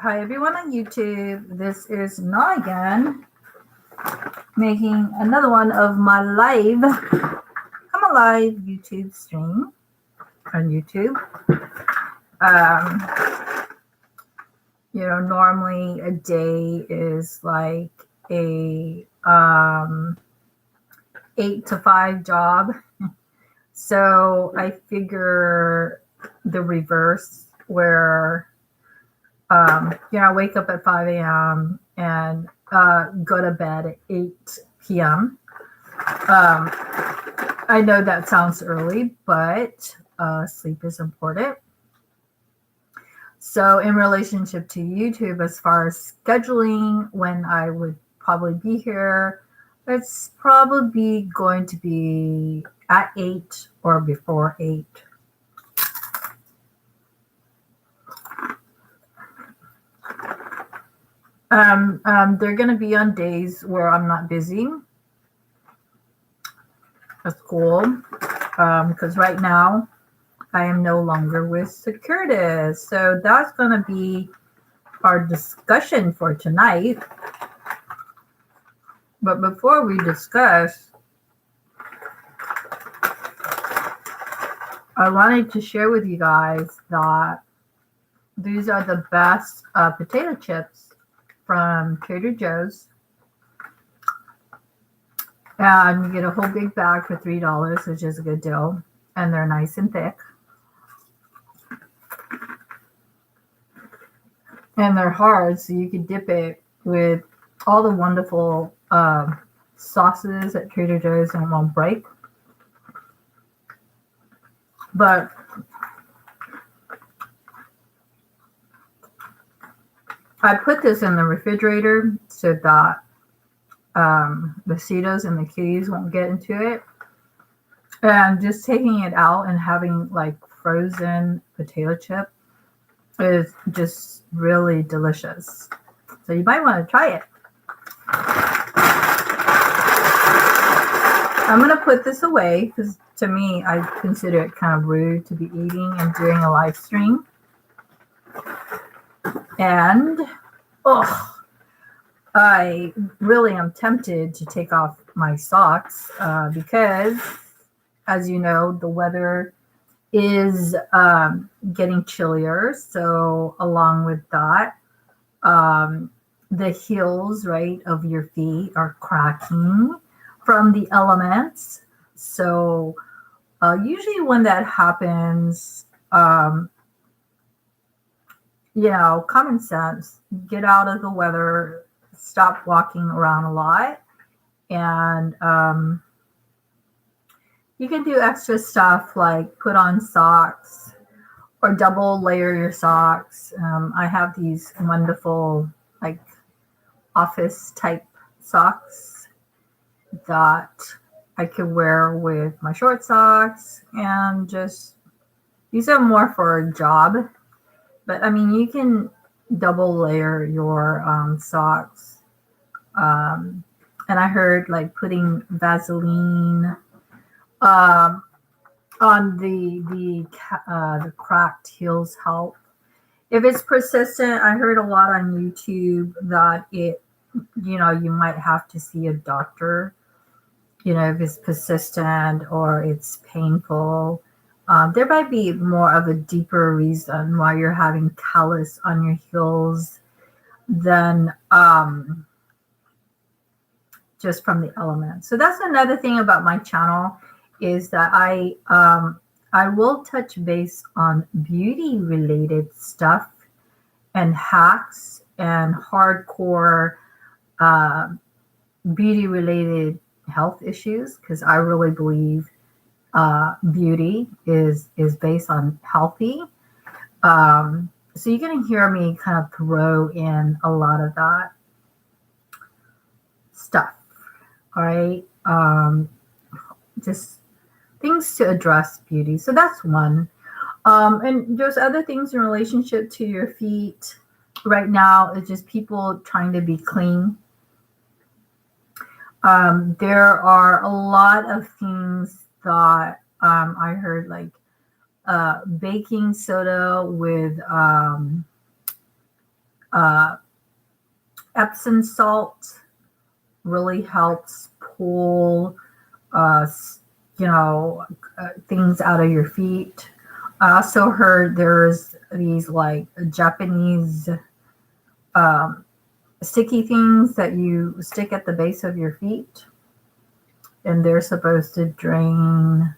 Hi everyone on YouTube. This is Na again, making another one of my I'm a live YouTube stream on YouTube. Um, normally a day is like a 8 to 5 job. So I figure the reverse where I wake up at 5 a.m. and go to bed at 8 p.m. I know that sounds early, but sleep is important. So in relationship to YouTube, as far as scheduling when I would probably be here, it's probably going to be at 8 or before 8. They're going to be on days where I'm not busy. That's cool. Because right now I am no longer with Securitas. So that's going to be our discussion for tonight. But before we discuss, I wanted to share with you guys that these are the best potato chips from Trader Joe's. And you get a whole big bag for $3, which is a good deal. And they're nice and thick. And they're hard, so you can dip it with all the wonderful sauces at Trader Joe's and it won't break. But I put this in the refrigerator so that the mosquitoes and the kitties won't get into it. And just taking it out and having like frozen potato chip is just really delicious. So you might want to try it. I'm going to put this away because to me, I consider it kind of rude to be eating and doing a live stream. And, I really am tempted to take off my socks because, as you know, the weather is getting chillier. So along with that, the heels, right, of your feet are cracking from the elements. So usually when that happens, common sense, get out of the weather, stop walking around a lot, and you can do extra stuff like put on socks or double layer your socks. I have these wonderful like office type socks that I could wear with my short socks and just these are more for a job. But I mean, you can double layer your socks. And I heard like putting Vaseline on the cracked heels help. If it's persistent, I heard a lot on YouTube that you might have to see a doctor, if it's persistent or it's painful. There might be more of a deeper reason why you're having callus on your heels than just from the elements. So that's another thing about my channel is that I will touch base on beauty related stuff and hacks and hardcore beauty related health issues because I really believe beauty is based on healthy. So you're going to hear me kind of throw in a lot of that stuff. All right. Just things to address beauty. So that's one. And there's other things in relationship to your feet right now. It's just people trying to be clean. There are a lot of things that I heard like baking soda with Uh, Epsom salt really helps pull, uh, things out of your feet. I also heard there's these like Japanese um, sticky things that you stick at the base of your feet, and they're supposed to drain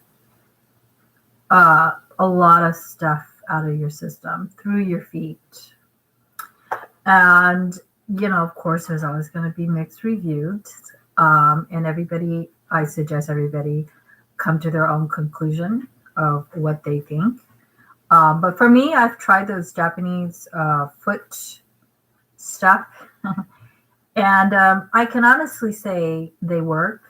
a lot of stuff out of your system through your feet. And, of course, there's always going to be mixed reviews. And I suggest everybody come to their own conclusion of what they think. But for me, I've tried those Japanese foot stuff. And I can honestly say they work.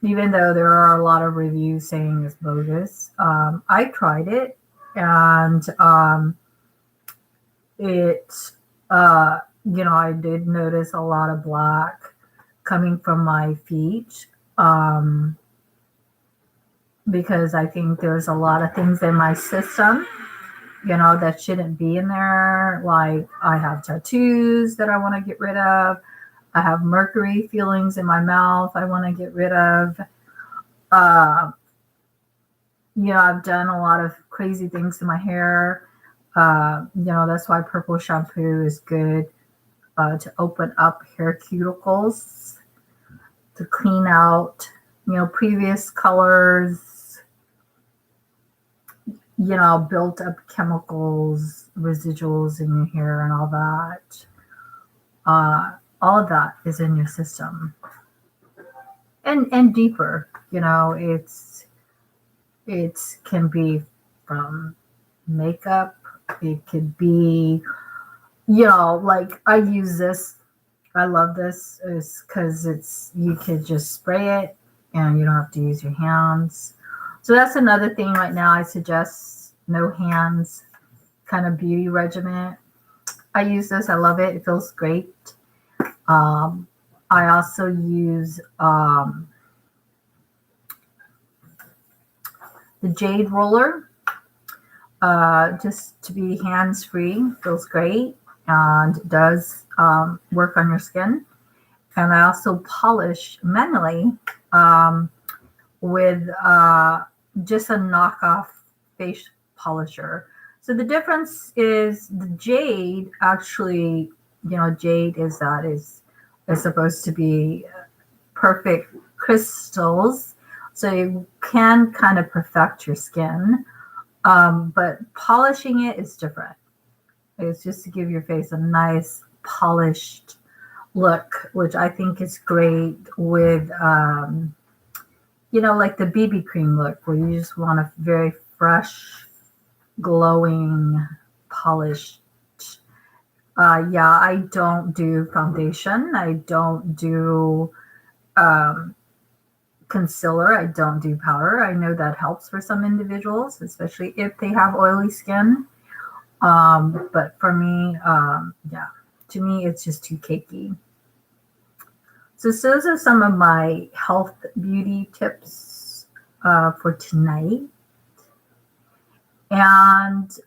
Even though there are a lot of reviews saying it's bogus. I tried it, and I did notice a lot of black coming from my feet, because I think there's a lot of things in my system, that shouldn't be in there. Like, I have tattoos that I want to get rid of. I have mercury feelings in my mouth I want to get rid of. I've done a lot of crazy things to my hair. That's why purple shampoo is good, to open up hair cuticles, to clean out, previous colors, built up chemicals, residuals in your hair and all that. All of that is in your system. And deeper, it can be from makeup. It could be, like I use this. I love this is because you could just spray it and you don't have to use your hands. So that's another thing right now. I suggest no hands kind of beauty regimen. I use this. I love it. It feels great. I also use the jade roller, just to be hands-free. Feels great and does work on your skin. And I also polish manually with just a knockoff face polisher. So the difference is the jade actually, jade is supposed to be perfect crystals. So you can kind of perfect your skin. But polishing it is different. It's just to give your face a nice polished look, which I think is great with, like the BB cream look, where you just want a very fresh, glowing, polished. I don't do foundation. I don't do concealer. I don't do powder. I know that helps for some individuals, especially if they have oily skin. But for me, to me, it's just too cakey. So those are some of my health beauty tips for tonight. And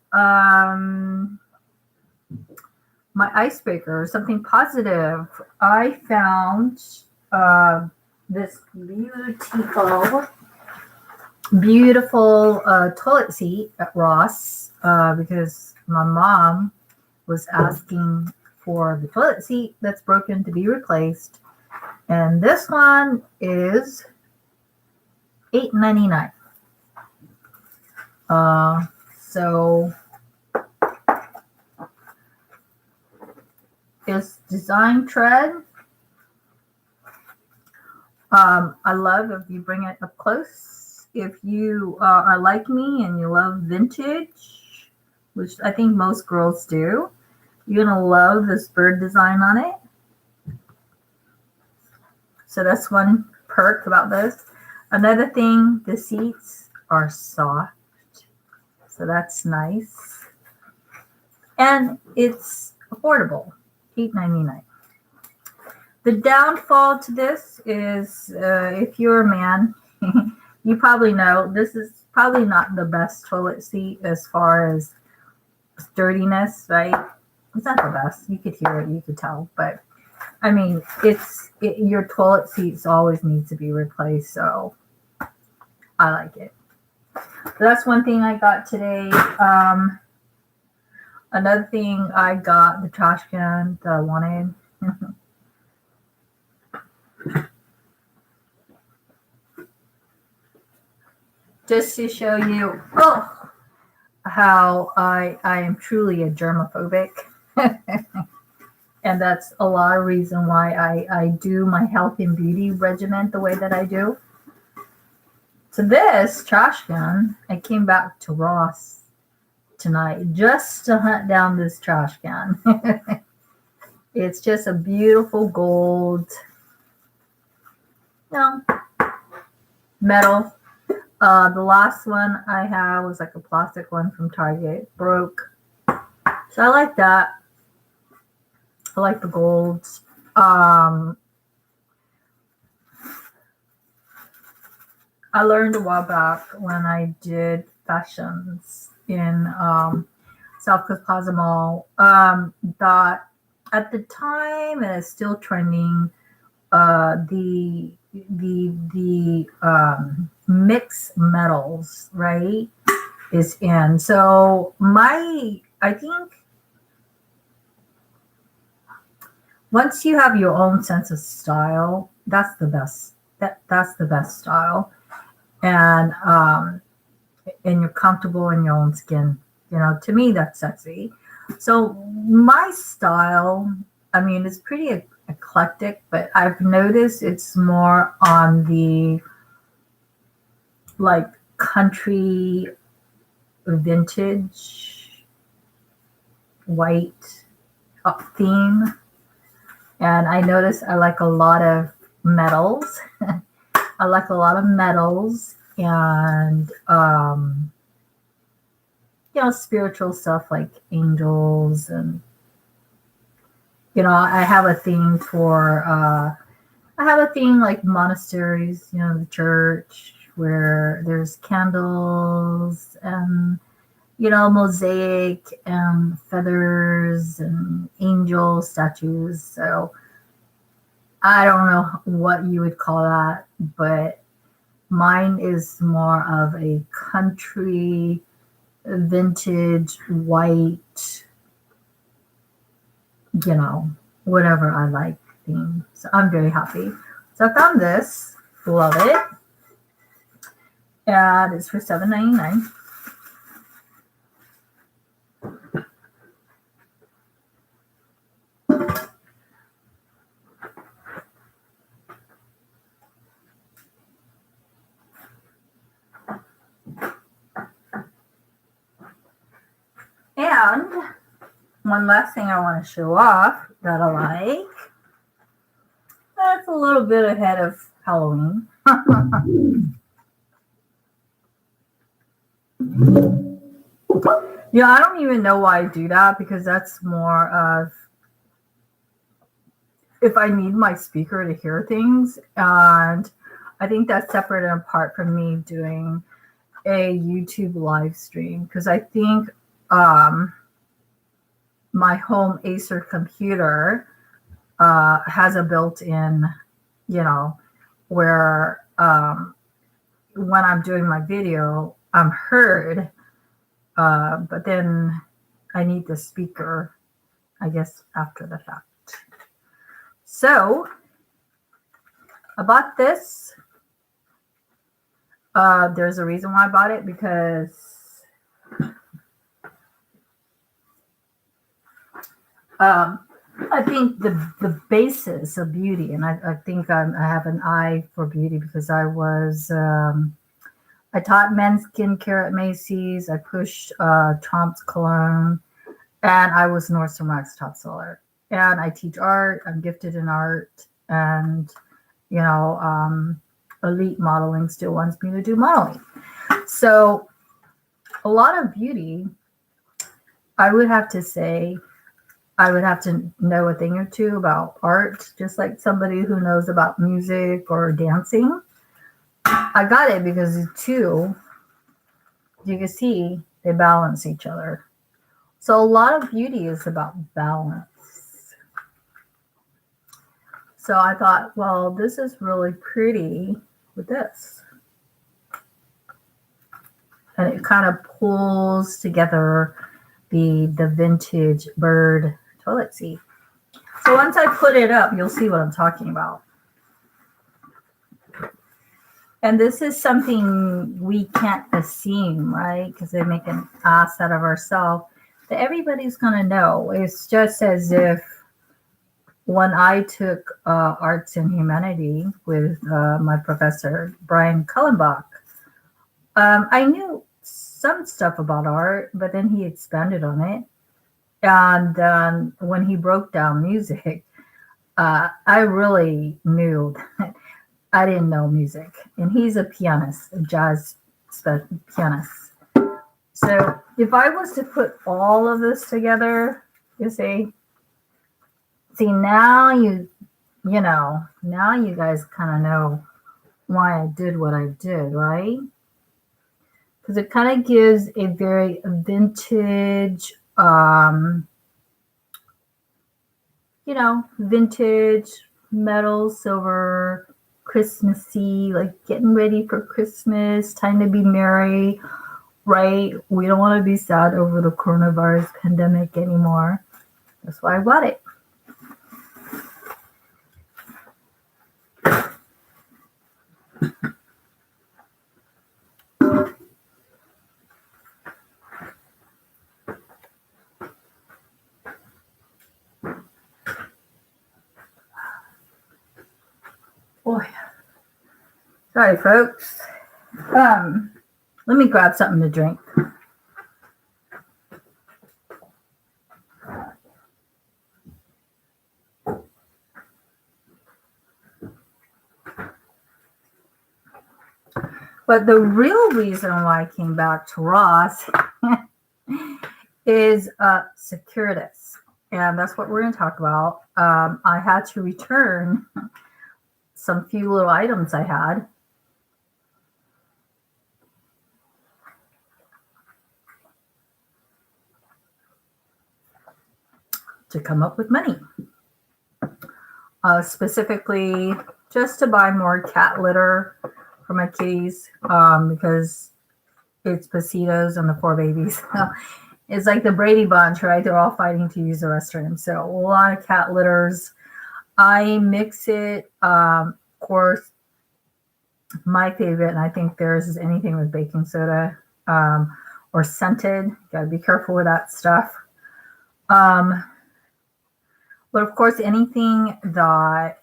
my icebreaker, something positive. I found this beautiful toilet seat at Ross, because my mom was asking for the toilet seat that's broken to be replaced. And this one is $8.99. So it's design tread. I love if you bring it up close. If you are like me and you love vintage, which I think most girls do, you're going to love this bird design on it. So that's one perk about this. Another thing, the seats are soft. So that's nice. And it's affordable, $8.99. The downfall to this is if you're a man, you probably know this is probably not the best toilet seat as far as sturdiness, right? It's not the best. You could hear it, you could tell, but I mean, your toilet seats always need to be replaced, so I like it. So that's one thing I got today. Another thing I got, the trash can that I wanted. Just to show you how I am truly a germophobic. And that's a lot of reason why I do my health and beauty regimen the way that I do. So this trash can, I came back to Ross tonight just to hunt down this trash can. It's just a beautiful gold, metal. The last one I had was like a plastic one from Target, broke. So I like that. I like the golds. I learned a while back when I did fashions in South Coast Plaza Mall that at the time, and it's still trending, the mixed metals, right, is in. So I think once you have your own sense of style, that's the best. That's the best style. And you're comfortable in your own skin. To me, that's sexy. So my style, I mean, it's pretty eclectic, but I've noticed it's more on the like country vintage white theme. And I notice I like a lot of metals. I like a lot of metals and, spiritual stuff like angels. And, I have a thing like monasteries, the church where there's candles and, mosaic and feathers and angel statues. So I don't know what you would call that, but mine is more of a country, vintage, white, whatever I like theme. So I'm very happy. So I found this, love it. And it's for $7.99. And one last thing I want to show off that I like. That's a little bit ahead of Halloween. I don't even know why I do that, because that's more of if I need my speaker to hear things. And I think that's separate and apart from me doing a YouTube live stream, because I think my home Acer computer has a built-in, where when I'm doing my video, I'm heard, but then I need the speaker, I guess, after the fact. So I bought this. There's a reason why I bought it, because I think the basis of beauty, and I think I have an eye for beauty, because I taught men's skincare at Macy's. I pushed Trump's cologne, and I was Nordstrom Rack's top seller. And I teach art. I'm gifted in art, and Elite Modeling still wants me to do modeling. So a lot of beauty, I would have to say, I would have to know a thing or two about art, just like somebody who knows about music or dancing. I got it because the two, you can see, they balance each other. So a lot of beauty is about balance. So I thought, well, this is really pretty with this. And it kind of pulls together the vintage bird toilet seat. So once I put it up, you'll see what I'm talking about. And this is something we can't assume, right? Because they make an ass out of ourselves. That everybody's going to know. It's just as if when I took arts and humanity with my professor, Brian Cullenbach, I knew some stuff about art, but then he expanded on it. And when he broke down music, I really knew that I didn't know music. And he's a pianist, a jazz pianist. So if I was to put all of this together, you see now now you guys kind of know why I did what I did, right? Because it kind of gives a very vintage, vintage metal, silver, Christmassy, like getting ready for Christmas, time to be merry, right? We don't want to be sad over the coronavirus pandemic anymore. That's why I bought it. Boy, sorry, folks. Let me grab something to drink. But the real reason why I came back to Ross is Securitas. And that's what we're going to talk about. I had to return some few little items I had. To come up with money. Specifically, just to buy more cat litter for my kitties, because it's Pasitos and the 4 babies. It's like the Brady Bunch, right? They're all fighting to use the restroom. So a lot of cat litters. I mix it, of course, my favorite, and I think theirs is anything with baking soda or scented. Gotta be careful with that stuff. But of course, anything that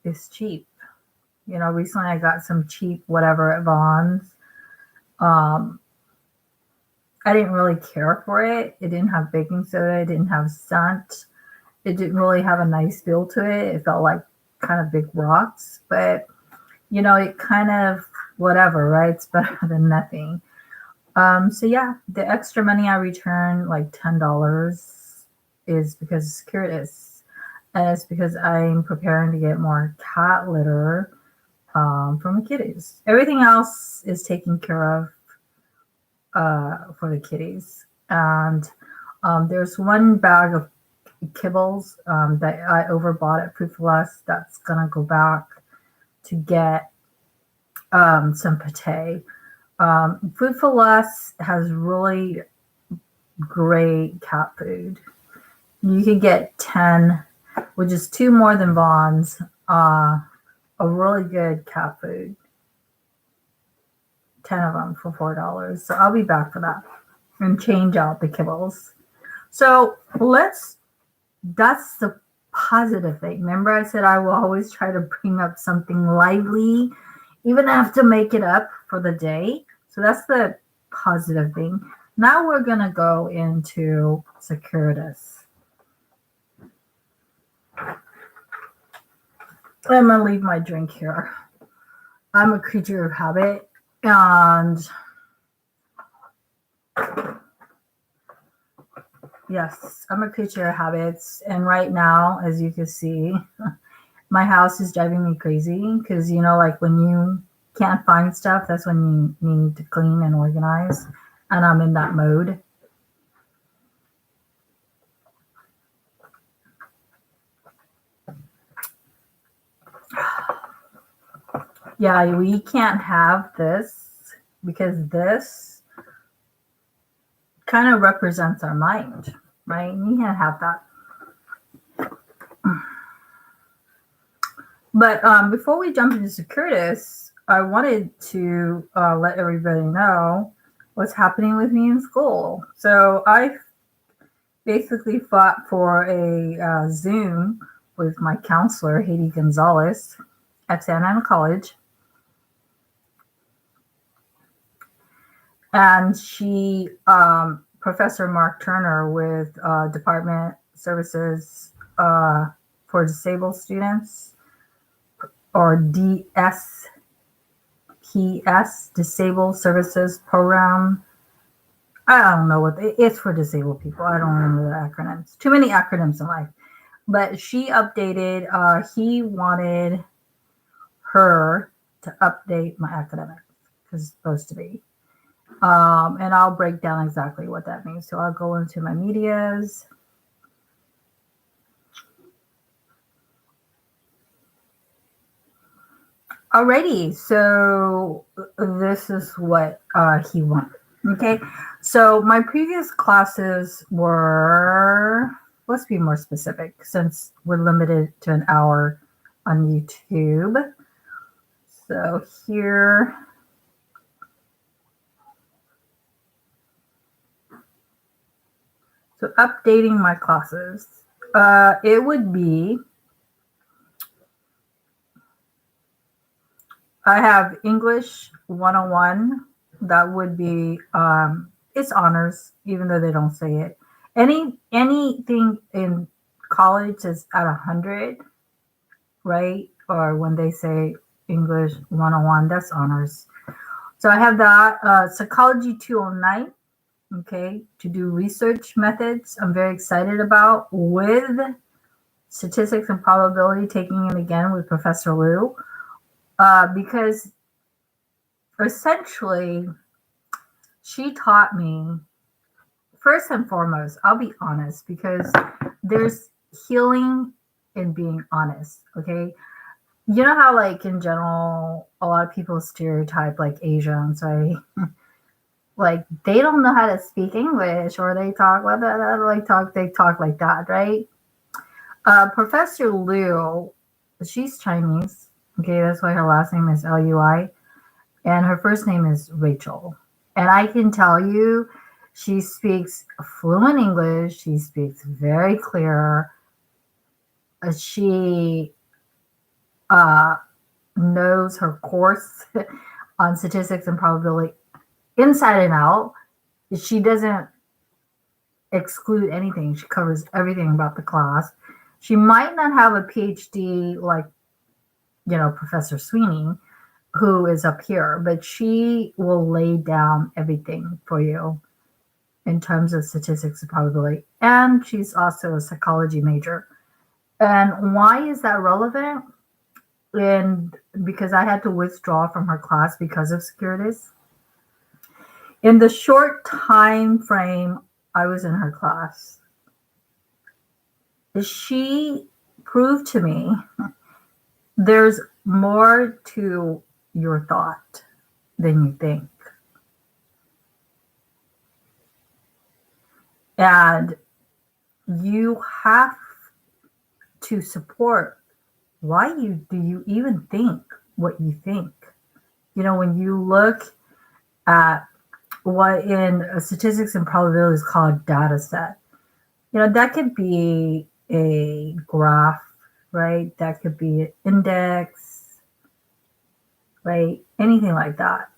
is cheap. Recently I got some cheap whatever at Vaughn's. I didn't really care for it. It didn't have baking soda. It didn't have scent. It didn't really have a nice feel to it. It felt like kind of big rocks. But, it kind of whatever, right? It's better than nothing. So yeah, the extra money I returned, like $10, is because of Securitas. And it's because I'm preparing to get more cat litter for my kitties. Everything else is taken care of for the kitties. And there's one bag of kibbles that I overbought at Food for Less that's going to go back to get some pate. Food for Less has really great cat food. You can get 10, which is 2 more than Vaughn's, a really good cat food. 10 of them for $4. So I'll be back for that and change out the kibbles. So that's the positive thing. Remember I said I will always try to bring up something lively, even have to make it up for the day. So that's the positive thing. Now we're going to go into Securitas. I'm going to leave my drink here. I'm a creature of habit. And yes, I'm a creature of habits. And right now, as you can see, my house is driving me crazy because, like when you can't find stuff, that's when you need to clean and organize. And I'm in that mode. Yeah, we can't have this because this kind of represents our mind, right? We can't have that. But before we jump into Securitas, I wanted to let everybody know what's happening with me in school. So I basically fought for a Zoom with my counselor, Haiti Gonzalez, at Santa Ana College. And she, Professor Mark Turner with Department Services for Disabled Students, or DSPS, Disabled Services Program. I don't know what it's for disabled people. I don't remember the acronyms. Too many acronyms in life. But she updated, he wanted her to update my academics because it's supposed to be. And I'll break down exactly what that means. So I'll go into my medias. Alrighty, so this is what he wanted. Okay, so my previous classes were, let's be more specific since we're limited to an hour on YouTube. So here, so updating my classes, it would be, I have English 101. That would be, it's honors, even though they don't say it. Anything in college is at 100, right? Or when they say English 101, that's honors. So I have that. Psychology 209, okay, to do research methods. I'm very excited about, with statistics and probability, taking it again with Professor Liu. Because essentially she taught me, first and foremost, I'll be honest, because there's healing in being honest. Okay, you know how, like, in general, a lot of people stereotype like Asians, right? Like they don't know how to speak English, or they talk like that, they talk like that, right? Professor Liu, she's Chinese. Okay, that's why her last name is Lui, and her first name is Rachel. And I can tell you, she speaks fluent English. She speaks very clear. She knows her course on statistics and probability inside and out. She doesn't exclude anything. She covers everything about the class. She might not have a PhD like, Professor Sweeney, who is up here, but she will lay down everything for you in terms of statistics and probability. And she's also a psychology major. And why is that relevant? And because I had to withdraw from her class because of Securitas. In the short time frame I was in her class, she proved to me there's more to your thought than you think. And you have to support why do you even think what you think. When you look at what in statistics and probability is called data set, that could be a graph, right? That could be an index, right? Anything like that.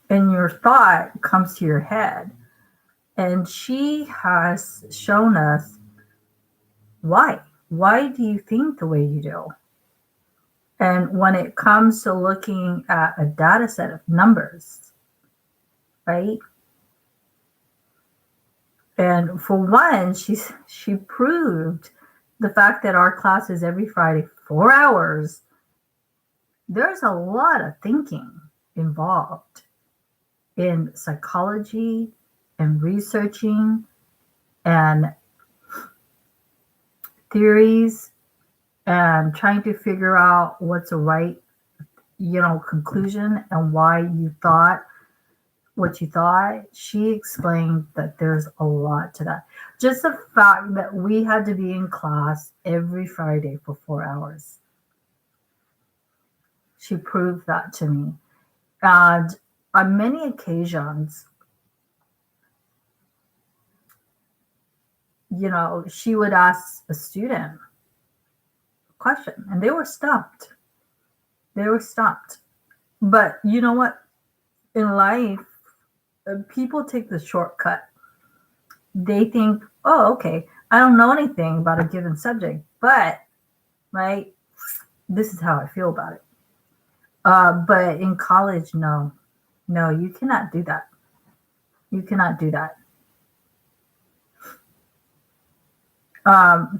And your thought comes to your head. And she has shown us why. Why do you think the way you do? And when it comes to looking at a data set of numbers, right? And for one, she proved the fact that our class is every Friday, 4 hours. There's a lot of thinking involved in psychology and researching and theories and trying to figure out what's the right conclusion and why you thought what you thought, she explained that there's a lot to that. Just the fact that we had to be in class every Friday for 4 hours. She proved that to me. And on many occasions, she would ask a student a question and they were stumped. They were stumped. But you know what? In life, people take the shortcut. They think, oh, okay, I don't know anything about a given subject, but, right, this is how I feel about it. But in college, no, you cannot do that. You cannot do that.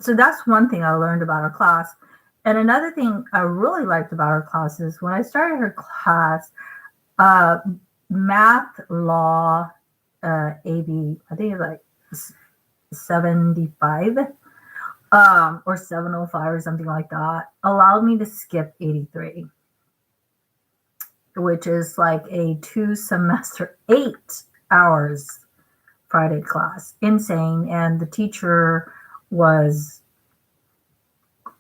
So that's one thing I learned about our class. And another thing I really liked about our class is when I started her class, math, law, AB, I think it's like 75 or 705 or something like that, allowed me to skip 83, which is like a 2-semester, 8 hours Friday class. Insane. And the teacher was,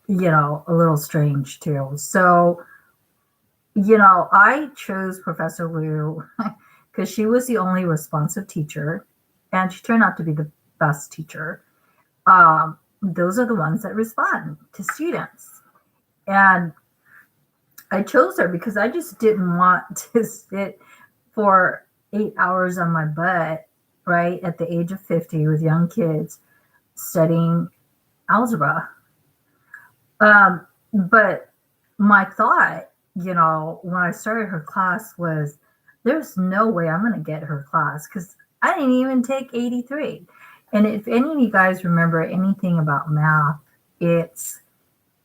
a little strange too. So, I chose Professor Liu because she was the only responsive teacher and she turned out to be the best teacher. Those are the ones that respond to students. And I chose her because I just didn't want to sit for 8 hours on my butt, right, at the age of 50 with young kids studying algebra. But my thought, when I started her class was, there's no way I'm going to get her class because I didn't even take 83. And if any of you guys remember anything about math, it's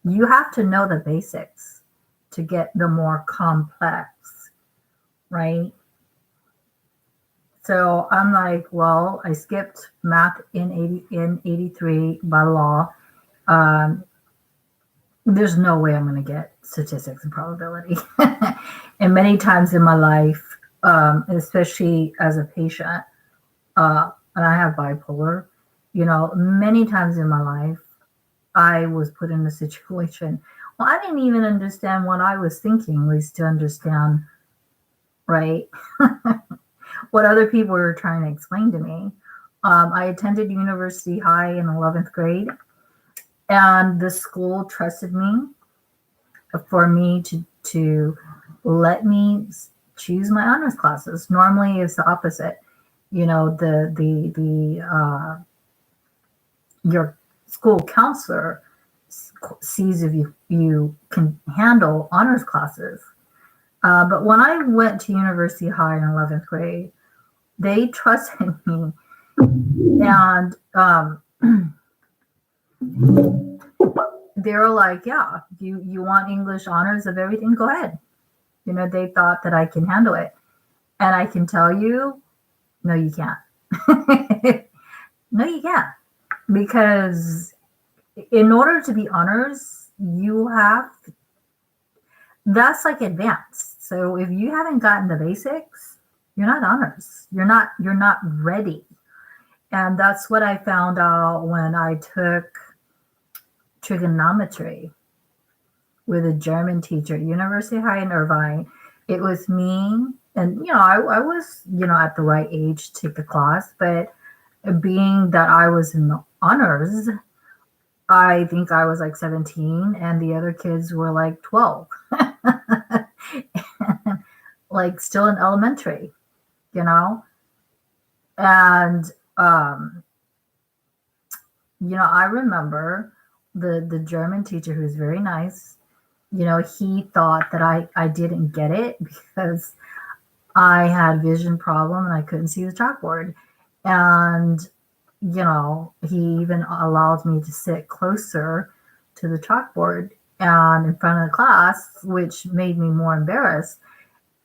you have to know the basics to get the more complex, right? So I'm like, well, I skipped math in 83 by law. There's no way I'm going to get statistics and probability. And many times in my life, especially as a patient, and I have bipolar, many times in my life, I was put in a situation. Well, I didn't even understand what I was thinking, was to understand, right, what other people were trying to explain to me. I attended University High in 11th grade. And the school trusted me for me to let me choose my honors classes. Normally, it's the opposite. Your school counselor sees if you can handle honors classes. But when I went to University High in 11th grade, they trusted me, and they were like, yeah, you want English honors of everything, go ahead. They thought that I can handle it. And I can tell you, no, you can't. No, you can't. Because in order to be honors, that's like advanced. So if you haven't gotten the basics, you're not honors. You're not ready. And that's what I found out when I took trigonometry with a German teacher, University High in Irvine. It was me, and I was at the right age to take the class, but being that I was in the honors, I think I was like 17 and the other kids were like 12. Like still in elementary, and I remember the German teacher, who's very nice, he thought that I didn't get it because I had vision problem and I couldn't see the chalkboard. And, he even allowed me to sit closer to the chalkboard and in front of the class, which made me more embarrassed.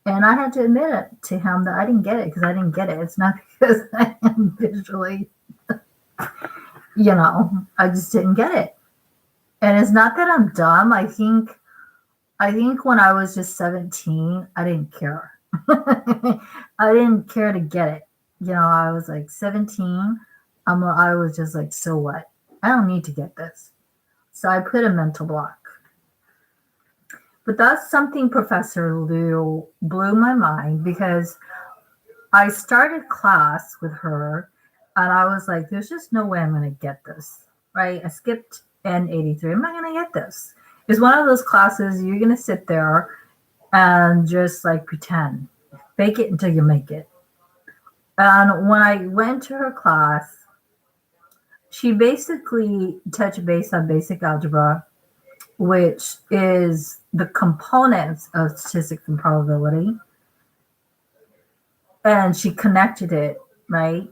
And I had to admit it to him that I didn't get it because I didn't get it. It's not because I am visually, I just didn't get it. And it's not that I'm dumb. I think I think when I was just 17, I didn't care. I didn't care to get it. I was like 17. I was just like, so what? I don't need to get this. So I put a mental block. But that's something Professor Liu blew my mind because I started class with her and I was like, there's just no way I'm going to get this, right? I skipped N83. I'm not going to get this. It's one of those classes you're going to sit there and just like pretend, fake it until you make it. And when I went to her class, she basically touched base on basic algebra, which is the components of statistics and probability. And she connected it, right?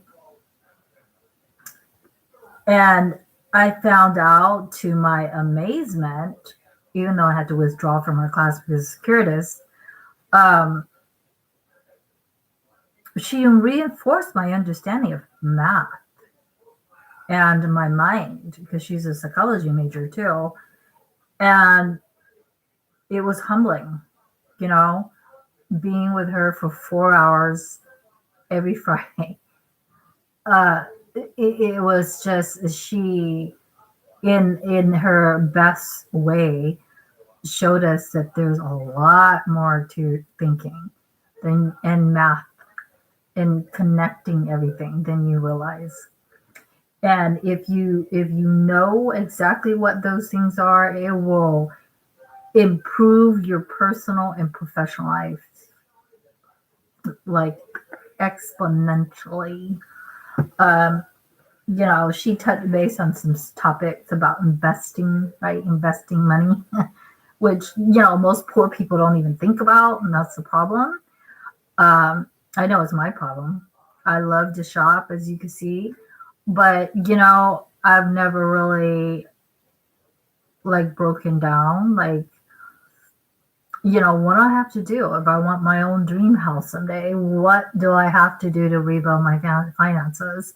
And I found out to my amazement, even though I had to withdraw from her class because Curtis, she reinforced my understanding of math and my mind because she's a psychology major too. And it was humbling, being with her for 4 hours every Friday. It was just she, in her best way, showed us that there's a lot more to thinking and math and connecting everything than you realize. And if you know exactly what those things are, it will improve your personal and professional life like exponentially. She touched base on some topics about investing, right? Investing money, which, most poor people don't even think about, and that's the problem. I know it's my problem. I love to shop, as you can see, but, I've never really like broken down, like, what do I have to do if I want my own dream house someday? What do I have to do to rebuild my finances?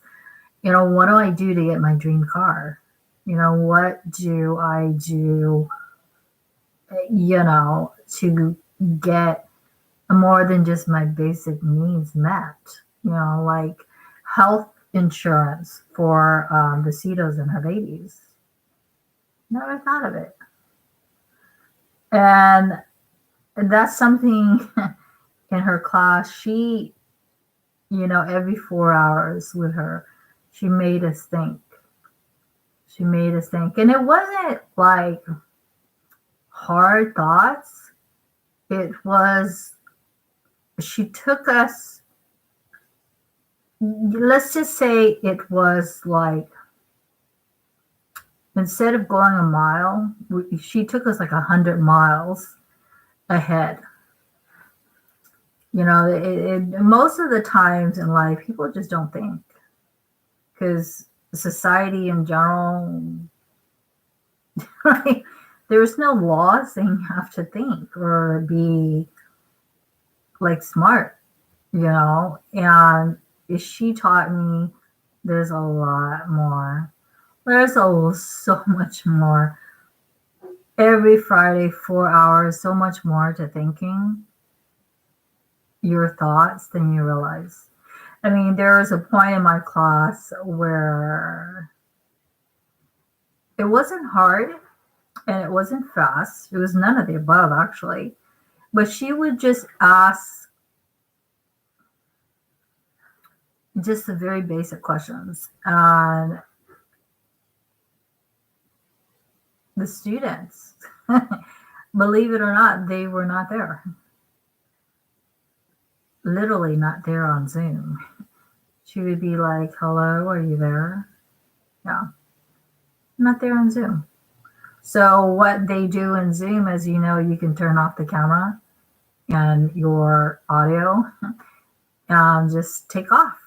What do I do to get my dream car? What do I do, to get more than just my basic needs met? Like health insurance for the Cetos and her babies. Never thought of it. And that's something in her class. She, every 4 hours with her, she made us think. She made us think. And it wasn't like hard thoughts. It was, she took us, let's just say it was like, instead of going a mile, she took us like 100 miles ahead. Most of the times in life, people just don't think because society in general, right? There's no law saying you have to think or be like smart, and she taught me there's a lot more. There's so much more. Every Friday, 4 hours, so much more to thinking your thoughts than you realize. I mean, there was a point in my class where it wasn't hard and it wasn't fast. It was none of the above, actually. But she would just ask just the very basic questions. And the students, believe it or not, they were not there. Literally not there on Zoom. She would be like, hello, are you there? Yeah. Not there on Zoom. So what they do in Zoom is, you can turn off the camera and your audio and just take off.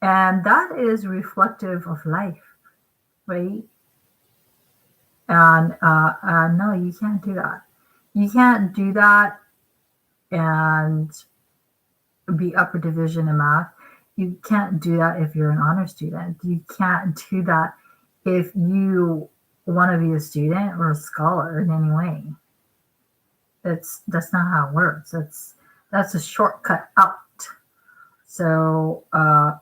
And that is reflective of life, right? And no, you can't do that. You can't do that and be upper division in math. You can't do that if you're an honor student. You can't do that if you want to be a student or a scholar in any way. That's not how it works. That's a shortcut out. So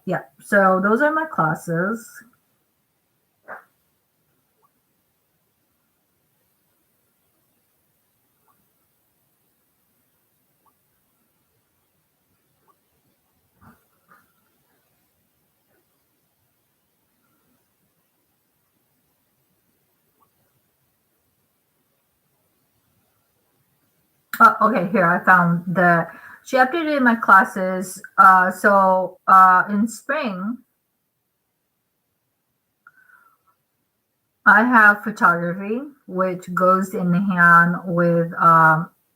yeah. So those are my classes. Oh, okay, here I found she updated my classes. So in spring, I have photography, which goes in hand with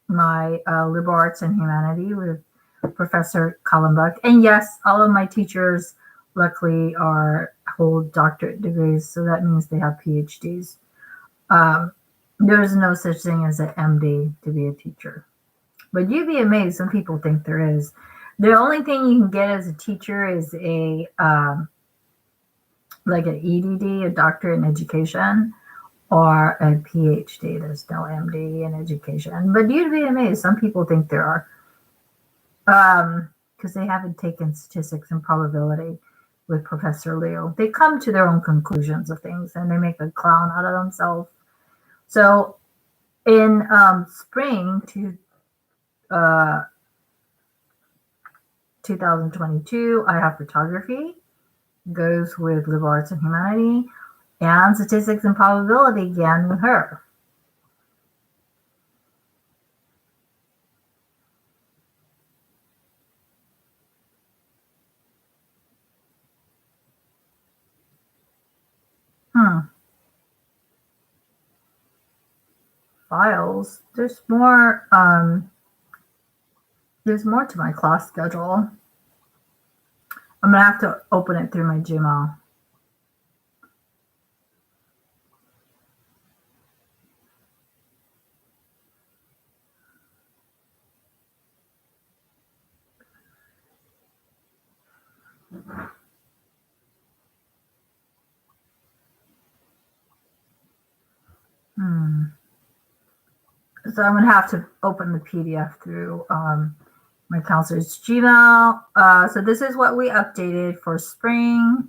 my liberal arts and humanity with Professor Kallenbach. And yes, all of my teachers, luckily, hold doctorate degrees, so that means they have PhDs. Um, there's no such thing as an MD to be a teacher. But you'd be amazed. Some people think there is. The only thing you can get as a teacher is a like an EDD, a doctorate in education, or a PhD. There's no MD in education. But you'd be amazed. Some people think there are, because they haven't taken statistics and probability with Professor Leo. They come to their own conclusions of things, and they make a clown out of themselves. So in spring 2022, I have photography, goes with liberal arts and humanity, and statistics and probability again with her. Files. There's more. There's more to my class schedule. I'm gonna have to open it through my Gmail. So I'm gonna have to open the PDF through my counselor's Gmail. So this is what we updated for spring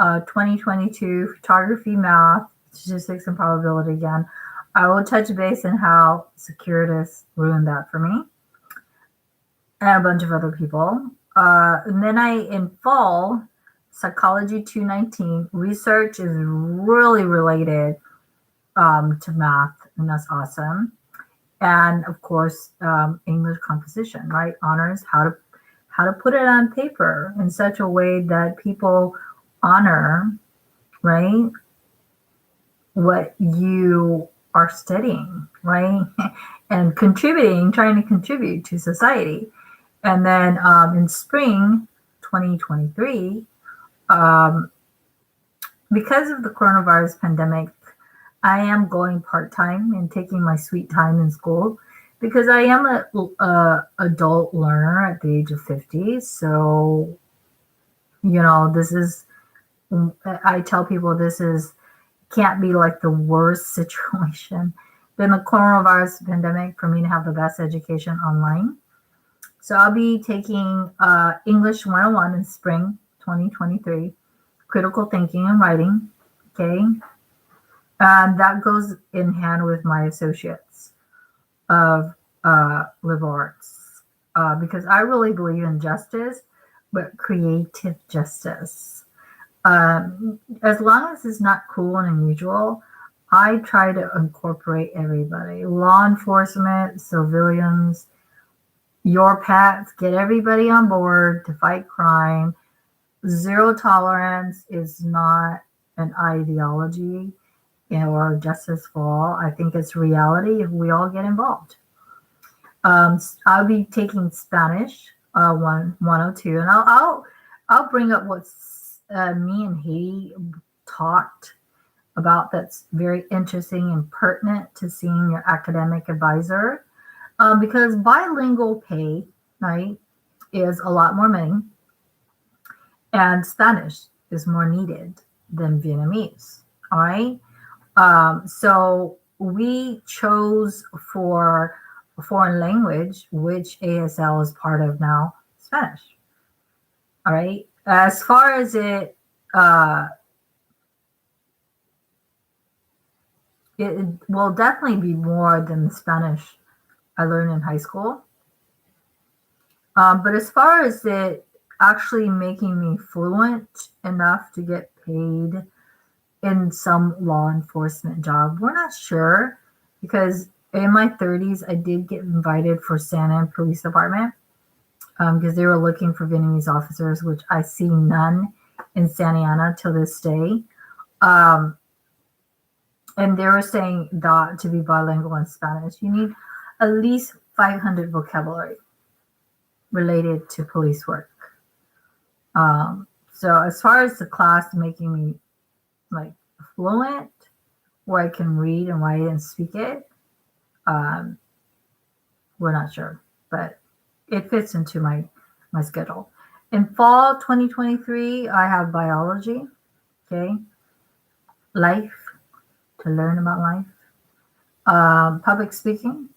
2022 photography, math, statistics, and probability again. I will touch base on how Securitas ruined that for me and a bunch of other people. And then in fall, Psychology 219, research is really related to math, and that's awesome. And of course, English composition, right? Honors, how to put it on paper in such a way that people honor, right, what you are studying, right, and trying to contribute to society. And then in spring 2023, because of the coronavirus pandemic, I am going part-time and taking my sweet time in school because I am a adult learner at the age of 50. So, I tell people can't be like the worst situation than the coronavirus pandemic for me to have the best education online. So I'll be taking English 101 in spring 2023, critical thinking and writing, okay? And that goes in hand with my associates of liberal arts because I really believe in justice, but creative justice. As long as it's not cruel and unusual, I try to incorporate everybody, law enforcement, civilians, your pets, get everybody on board to fight crime. Zero tolerance is not an ideology or justice for all. I think it's reality if we all get involved. I'll be taking Spanish 102, and I'll bring up what me and Haiti talked about that's very interesting and pertinent to seeing your academic advisor, because bilingual pay, right, is a lot more money, and Spanish is more needed than Vietnamese. All right. So we chose for foreign language, which ASL is part of now, Spanish. All right. As far as it will definitely be more than the Spanish I learned in high school. But as far as it actually making me fluent enough to get paid in some law enforcement job, we're not sure, because in my 30s, I did get invited for Santa Ana Police Department because they were looking for Vietnamese officers, which I see none in Santa Ana till this day. And they were saying that to be bilingual in Spanish, you need at least 500 vocabulary related to police work. So as far as the class making me like fluent, where I can read and write and speak it, we're not sure, but it fits into my schedule. In fall 2023, I have biology, okay, life, to learn about life, public speaking.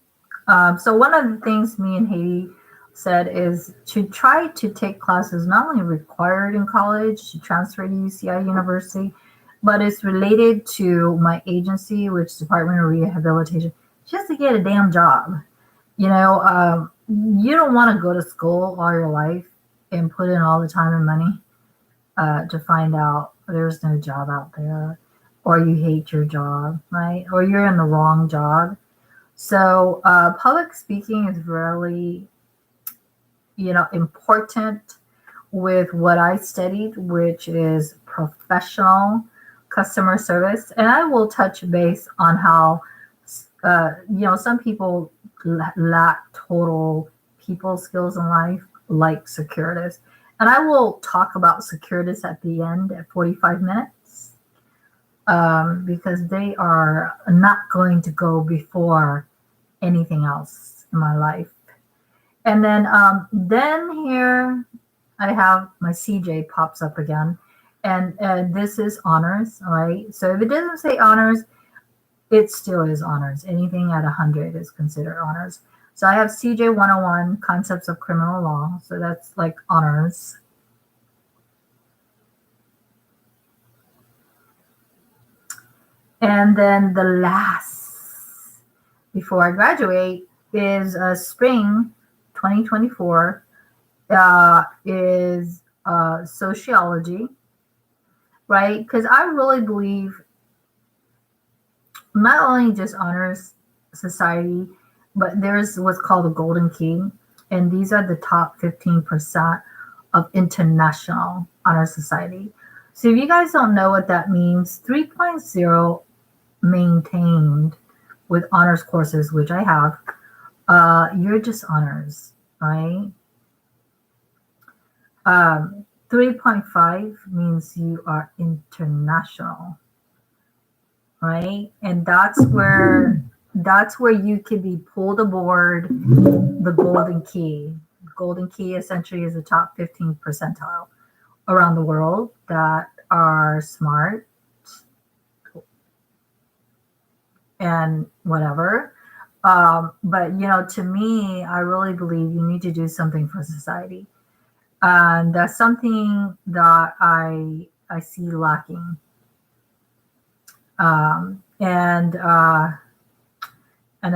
So one of the things me and Haiti said is to try to take classes not only required in college to transfer to UCI University, but it's related to my agency, which is Department of Rehabilitation, just to get a damn job. You know, you don't want to go to school all your life and put in all the time and money to find out there's no job out there, or you hate your job, right? Or you're in the wrong job. So public speaking is really, important with what I studied, which is professional customer service. And I will touch base on how, some people lack total people skills in life, like securitists. And I will talk about securitists at the end at 45 minutes because they are not going to go before anything else in my life. And then here I have my CJ pops up again. And this is honors, all right? So if it doesn't say honors, it still is honors. Anything at 100 is considered honors. So I have CJ 101, Concepts of Criminal Law. So that's like honors. And then the last, before I graduate, is spring 2024, is sociology, right? Because I really believe not only just honors society, but there's what's called the golden key. And these are the top 15% of international honor society. So if you guys don't know what that means, 3.0 maintained with honors courses, which I have, you're just honors, right? 3.5 means you are international, right? And that's where you can be pulled aboard the golden key. Golden key essentially is the top 15 percentile around the world that are smart and whatever. But to me, I really believe you need to do something for society. And that's something that I see lacking. And then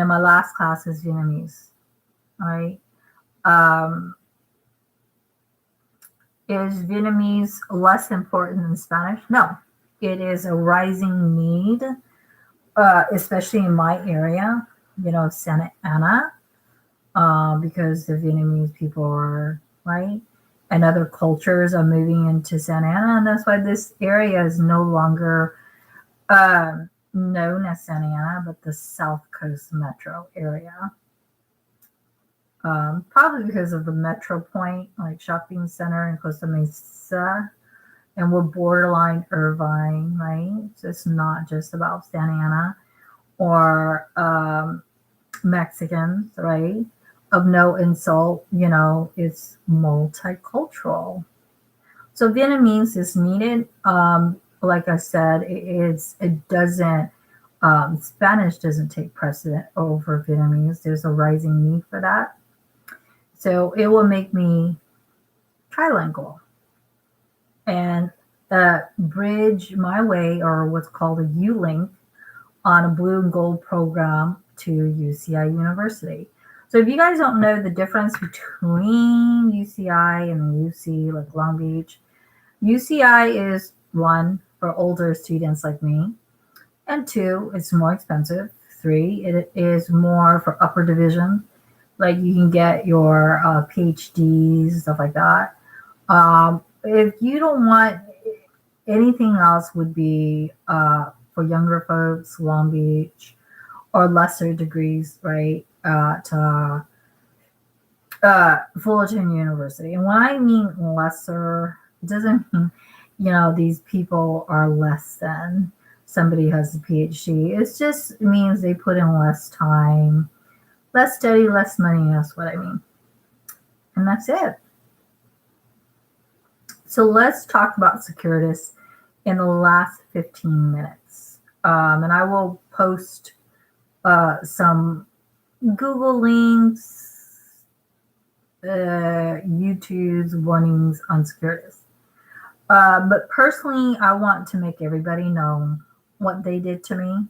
my last class is Vietnamese. All right. Is Vietnamese less important than Spanish? No, it is a rising need, especially in my area, Santa Ana, because the Vietnamese people are, right? And other cultures are moving into Santa Ana. And that's why this area is no longer known as Santa Ana, but the South Coast Metro area. Probably because of the Metro Point, like shopping center in Costa Mesa, and we're borderline Irvine, right? So it's not just about Santa Ana or Mexicans, right? Of no insult, it's multicultural. So Vietnamese is needed. Like I said, it doesn't Spanish doesn't take precedent over Vietnamese. There's a rising need for that. So it will make me trilingual and bridge my way, or what's called a U-Link, on a blue and gold program to UCI University. So if you guys don't know the difference between UCI and UC, like Long Beach, UCI is one for older students like me, and two, it's more expensive. Three, it is more for upper division, like you can get your PhDs, stuff like that. If you don't want anything else, would be for younger folks, Long Beach, or lesser degrees, right? To Fullerton University. And when I mean lesser, it doesn't mean, these people are less than somebody who has a PhD. It means they put in less time, less study, less money. That's what I mean. And that's it. So let's talk about Securitas in the last 15 minutes. And I will post some Google links, YouTube's warnings on Securitas. But personally, I want to make everybody know what they did to me.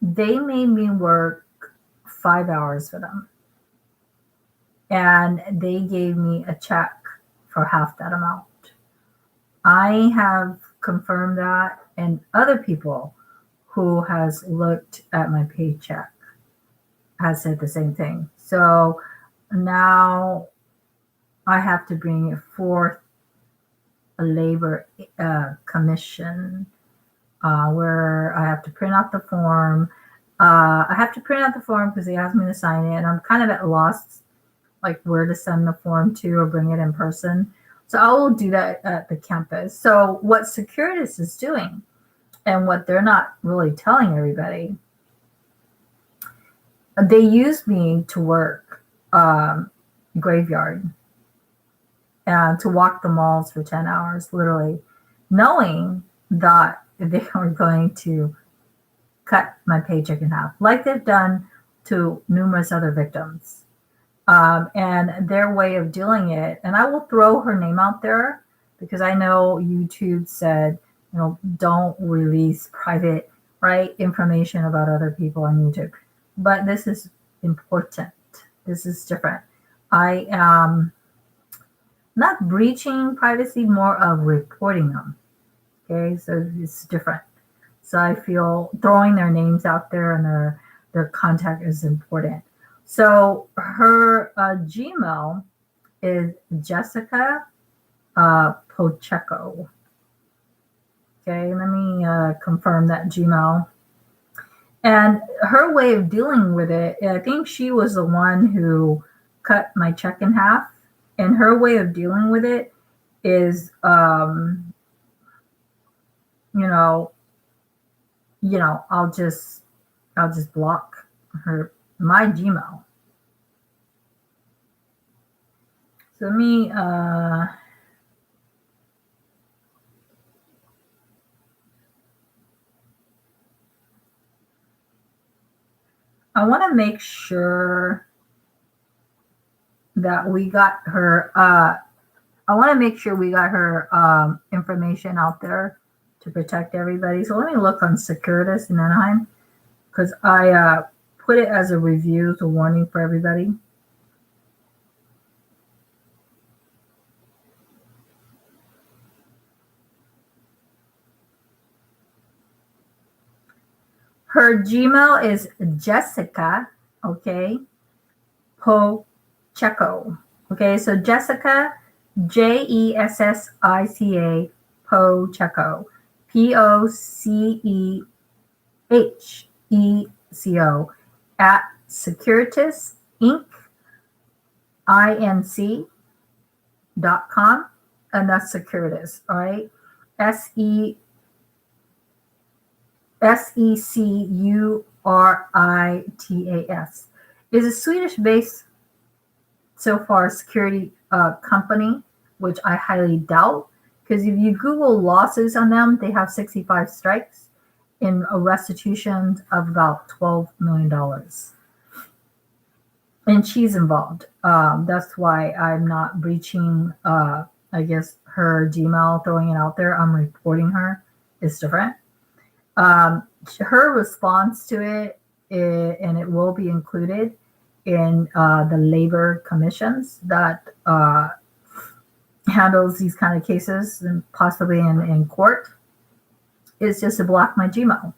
They made me work 5 hours for them. And they gave me a check for half that amount. I have confirmed that, and other people who has looked at my paycheck has said the same thing. So now I have to bring it forth a labor commission where I have to print out the form. I have to print out the form because they asked me to sign it, and I'm kind of at loss, like where to send the form to or bring it in person. So I will do that at the campus. So what Securitas is doing, and what they're not really telling everybody, they use me to work graveyard and to walk the malls for 10 hours, literally, knowing that they are going to cut my paycheck in half, like they've done to numerous other victims. And their way of doing it, and I will throw her name out there because I know YouTube said, don't release private, right, information about other people on YouTube. But this is important. This is different. I am not breaching privacy, more of reporting them. Okay, so it's different. So I feel throwing their names out there and their contact is important. So her Gmail is Jessica Pocheco. Okay, let me confirm that Gmail. And her way of dealing with it, I think she was the one who cut my check in half. And her way of dealing with it is, I'll just block my Gmail. So let me I want to make sure that we got her information out there to protect everybody. So let me look on Securitas in Anaheim, because I put it as a review, as a warning for everybody. Her Gmail is Jessica, okay, Pocheco. Okay, so Jessica, Jessica Pocheco, Pocheheco at Securitas Inc. Inc.com, and that's Securitas, all right? Securitas is a Swedish-based, so far, security company, which I highly doubt, because if you Google losses on them, they have 65 strikes. in a restitution of about $12 million. And she's involved. That's why I'm not breaching, I guess, her Gmail, throwing it out there. I'm reporting her. It's different. Her response to it, and it will be included in the labor commissions that handles these kind of cases and possibly in court, is just to block my Gmail.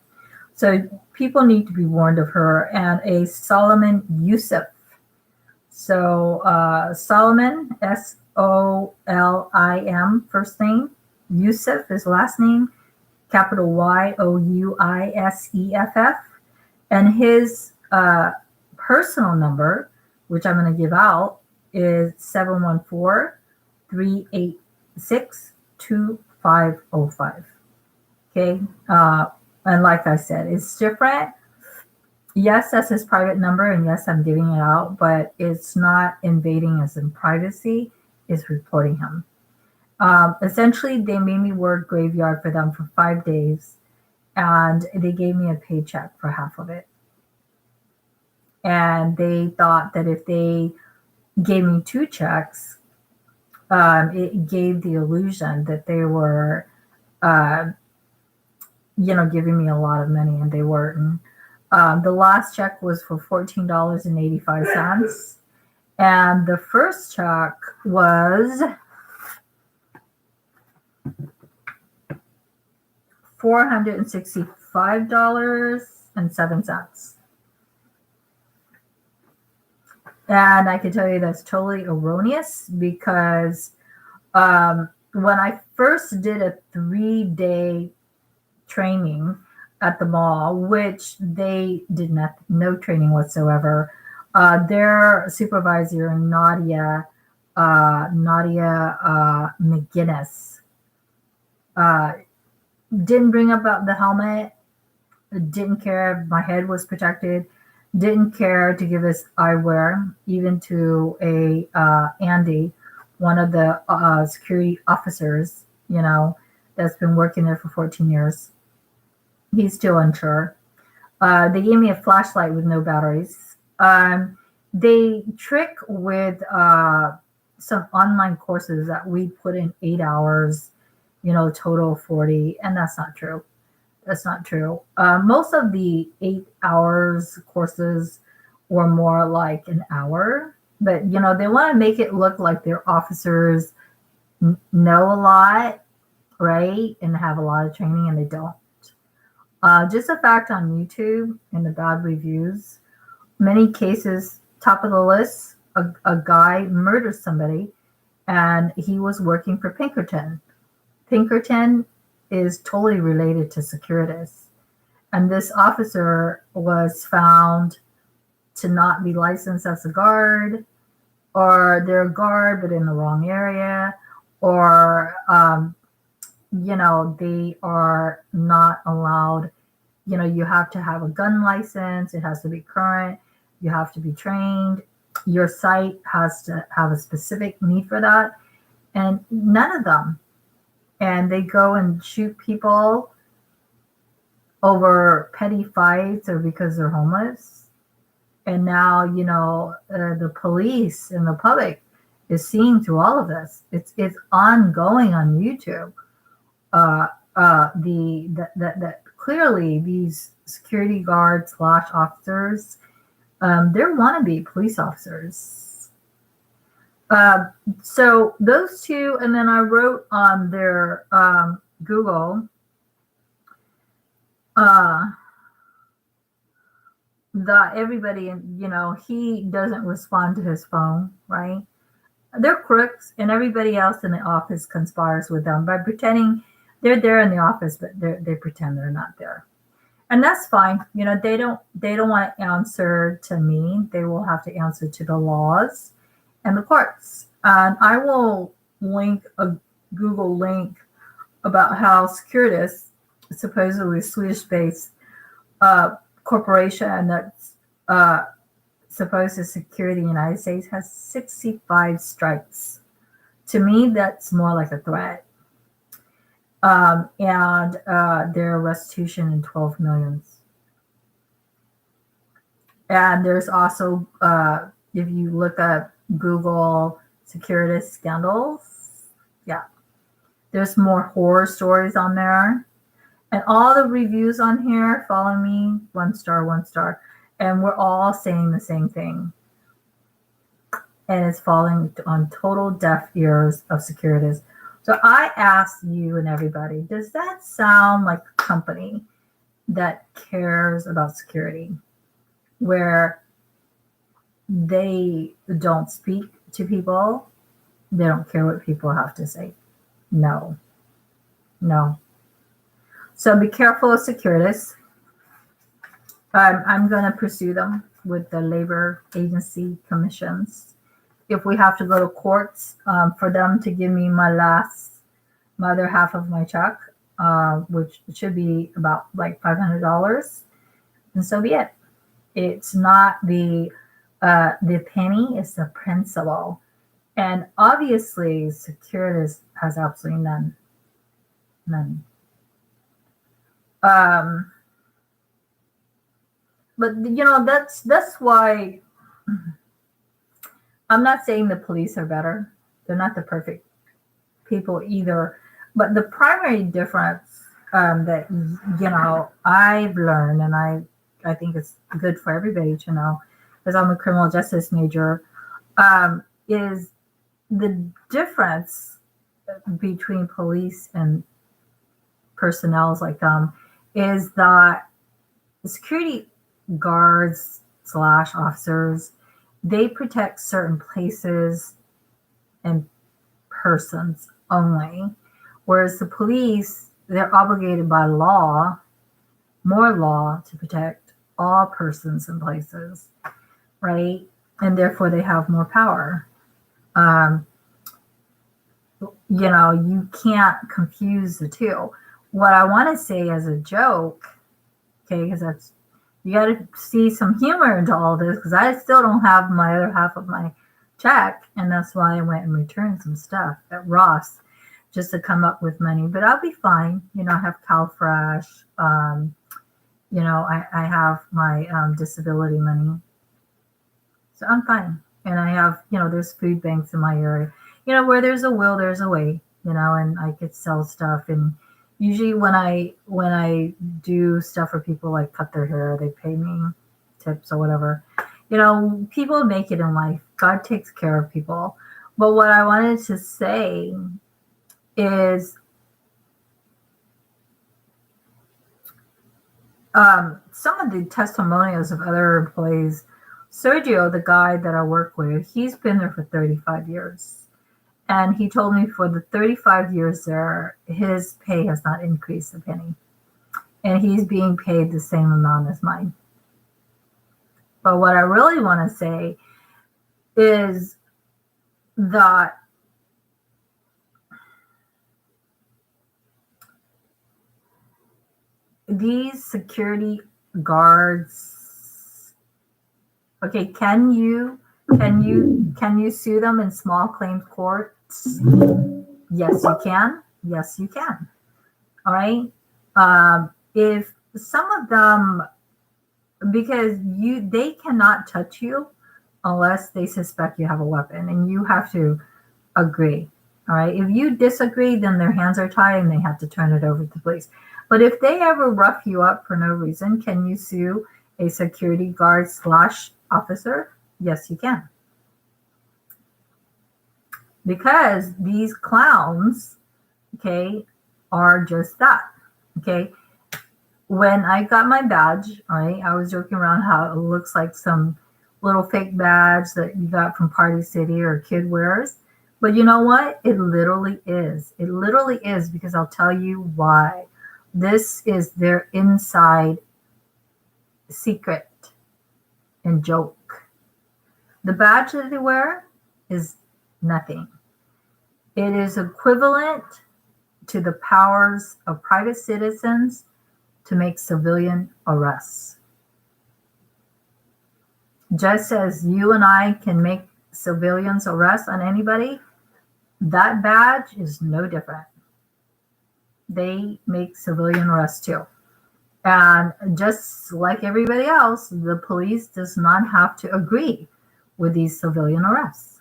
So people need to be warned of her. And a Solomon Yusuf. So Solomon, Solim, first name. Yusuf is last name, capital Youiseff. And his personal number, which I'm going to give out, is 714-386-2505. Okay. And like I said, it's different. Yes, that's his private number, and yes, I'm giving it out, but it's not invading as in privacy, it's reporting him. Essentially, they made me work graveyard for them for 5 days, and they gave me a paycheck for half of it. And they thought that if they gave me 2 checks, it gave the illusion that they were, giving me a lot of money, and they weren't. The last check was for $14.85. And the first check was $465.07. And I can tell you that's totally erroneous, because when I first did a 3-day training at the mall, which they did no training whatsoever, their supervisor, Nadia McGinnis, didn't bring up about the helmet, didn't care if my head was protected, didn't care to give us eyewear, even to Andy, one of the security officers, that's been working there for 14 years. He's still unsure. They gave me a flashlight with no batteries. They trick with some online courses that we put in 8 hours, total 40, and that's not true. That's not true. Most of the 8 hours courses were more like an hour, but they want to make it look like their officers know a lot, right, and have a lot of training, and they don't. Just a fact on YouTube and the bad reviews, many cases, top of the list, a guy murdered somebody, and he was working for Pinkerton. Pinkerton is totally related to Securitas. And this officer was found to not be licensed as a guard, or they're a guard but in the wrong area, or they are not allowed. You have to have a gun license. It has to be current. You have to be trained. Your site has to have a specific need for that. And none of them. And they go and shoot people over petty fights or because they're homeless. And now, the police and the public is seeing through all of this. It's ongoing on YouTube. That clearly these security guards / officers, they're wannabe police officers. So those two, and then I wrote on their Google that everybody, he doesn't respond to his phone, right? They're crooks, and everybody else in the office conspires with them by pretending they're there in the office, but they pretend they're not there. And that's fine. They don't want to answer to me. They will have to answer to the laws and the courts. And I will link a Google link about how Securitas, supposedly Swedish-based corporation that's supposed to secure the United States, has 65 strikes. To me, that's more like a threat. and their restitution in 12 millions. And there's also, if you look up Google Securitas scandals, yeah, there's more horror stories on there. And all the reviews on here, follow me, 1 star, 1 star. And we're all saying the same thing. And it's falling on total deaf ears of Securitas. So I ask you and everybody, does that sound like a company that cares about security, where they don't speak to people, they don't care what people have to say? No, no. So be careful of Securitas. I'm going to pursue them with the labor agency commissions. If we have to go to courts for them to give me my other half of my check, which should be about like $500, and so be it. It's not the penny; it's the principle. And obviously, Securitas has absolutely none. None. But that's why I'm not saying the police are better. They're not the perfect people either. But the primary difference that I've learned, and I think it's good for everybody to know, because I'm a criminal justice major, is the difference between police and personnel like them is that the security guards / officers, they protect certain places and persons only, whereas the police, they're obligated by law, more law, to protect all persons and places, right? And therefore they have more power. You can't confuse the two. What I want to say as a joke, okay, because you got to see some humor into all this, because I still don't have my other half of my check, and that's why I went and returned some stuff at Ross just to come up with money. But I'll be fine. I have CalFresh. I have my disability money, so I'm fine. And I have, there's food banks in my area. Where there's a will, there's a way. And I could sell stuff. And usually when I do stuff for people, like cut their hair, they pay me tips or whatever. People make it in life. God takes care of people. But what I wanted to say is some of the testimonials of other employees. Sergio, the guy that I work with, he's been there for 35 years. And he told me for the 35 years there, his pay has not increased a penny. And he's being paid the same amount as mine. But what I really want to say is that these security guards, okay, can you sue them in small claims courts? Yes, you can. Yes, you can. All right. If some of them, because they cannot touch you unless they suspect you have a weapon, and you have to agree. All right. If you disagree, then their hands are tied and they have to turn it over to the police. But if they ever rough you up for no reason, can you sue a security guard / officer? Yes, you can. Because these clowns, okay, are just that. Okay. When I got my badge, all right, I was joking around how it looks like some little fake badge that you got from Party City or Kid wears. But you know what? It literally is. It literally is, because I'll tell you why. This is their inside secret and joke. The badge that they wear is nothing. It is equivalent to the powers of private citizens to make civilian arrests. Just as you and I can make civilians arrests on anybody, that badge is no different. they make civilian arrests too. And just like everybody else, the police does not have to agree with these civilian arrests,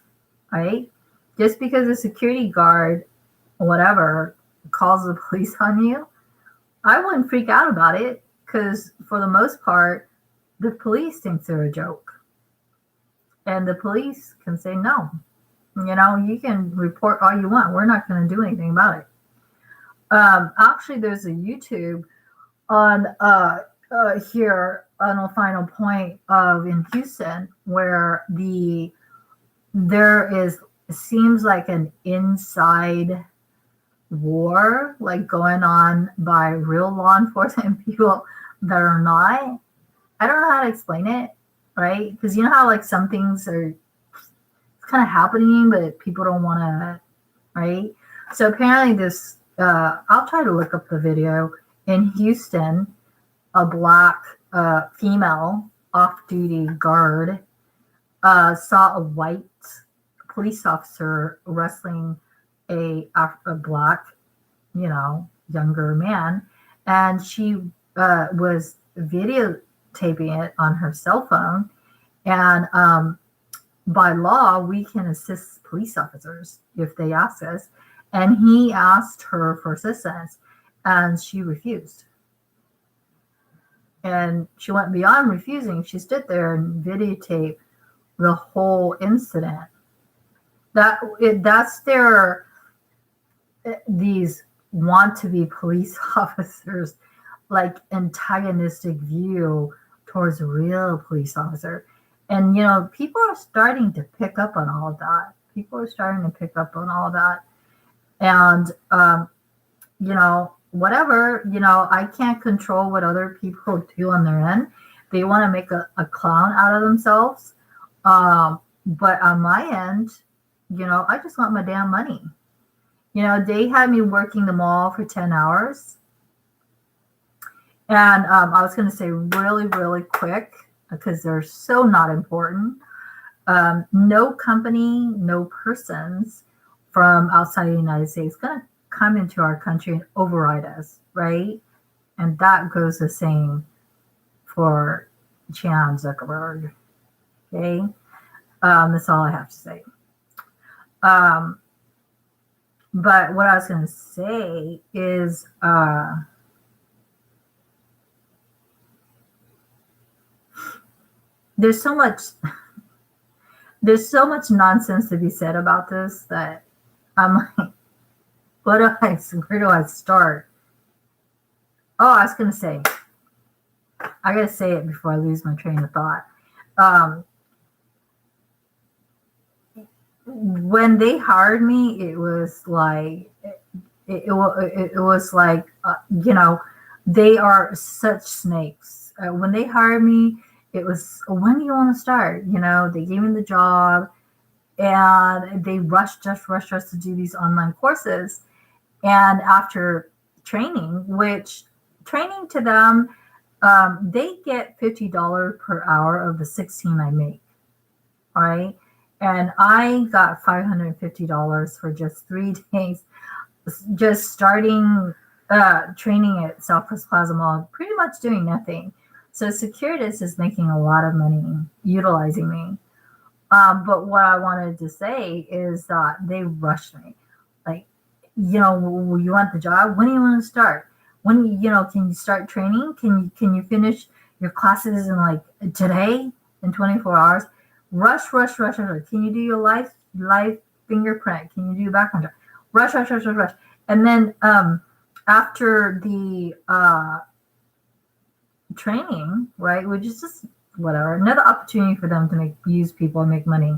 right? Just because a security guard, whatever, calls the police on you, I wouldn't freak out about it because for the most part, the police thinks they're a joke. And the police can say no. You can report all you want. We're not going to do anything about it. Actually, there's a YouTube on here on a final point of in Houston where there is seems like an inside war like going on by real law enforcement and people that are not. I don't know how to explain it, right? Because you know how like some things are kind of happening, but people don't want to, right? So apparently this, I'll try to look up the video. In Houston, a black female off-duty guard saw a white police officer wrestling a black, younger man, and she was videotaping it on her cell phone. And by law, we can assist police officers if they ask us. And he asked her for assistance, and she refused. And she went beyond refusing. She stood there and videotaped the whole incident. That's these want to be police officers, like antagonistic view towards a real police officer. And, people are starting to pick up on all of that. And, whatever, I can't control what other people do on their end. They want to make a clown out of themselves. But on my end, I just want my damn money. They had me working the mall for 10 hours. And I was going to say really, really quick, because they're so not important. No company, no persons from outside the United States going to come into our country and override us, right? And that goes the same for Chan Zuckerberg. Okay, that's all I have to say. But what I was going to say is, there's so much nonsense to be said about this that I'm like, where do I start? Oh, I was going to say, I got to say it before I lose my train of thought. When they hired me, it was like, they are such snakes. When they hired me, it was, when do you want to start? They gave me the job and they rushed us to do these online courses. And after training, which training to them, they get $50 per hour of the 16 I make. All right. And I got $550 for just 3 days, just starting training at Southwest Plaza Mall, pretty much doing nothing. So Securitas is making a lot of money utilizing me. But what I wanted to say is that they rushed me. Like, you want the job? When do you want to start? When, can you start training? Can you finish your classes in like today in 24 hours? Rush. Can you do your live fingerprint? Can you do background check? Rush. And then after the training, right, which is just whatever, another opportunity for them to use people and make money.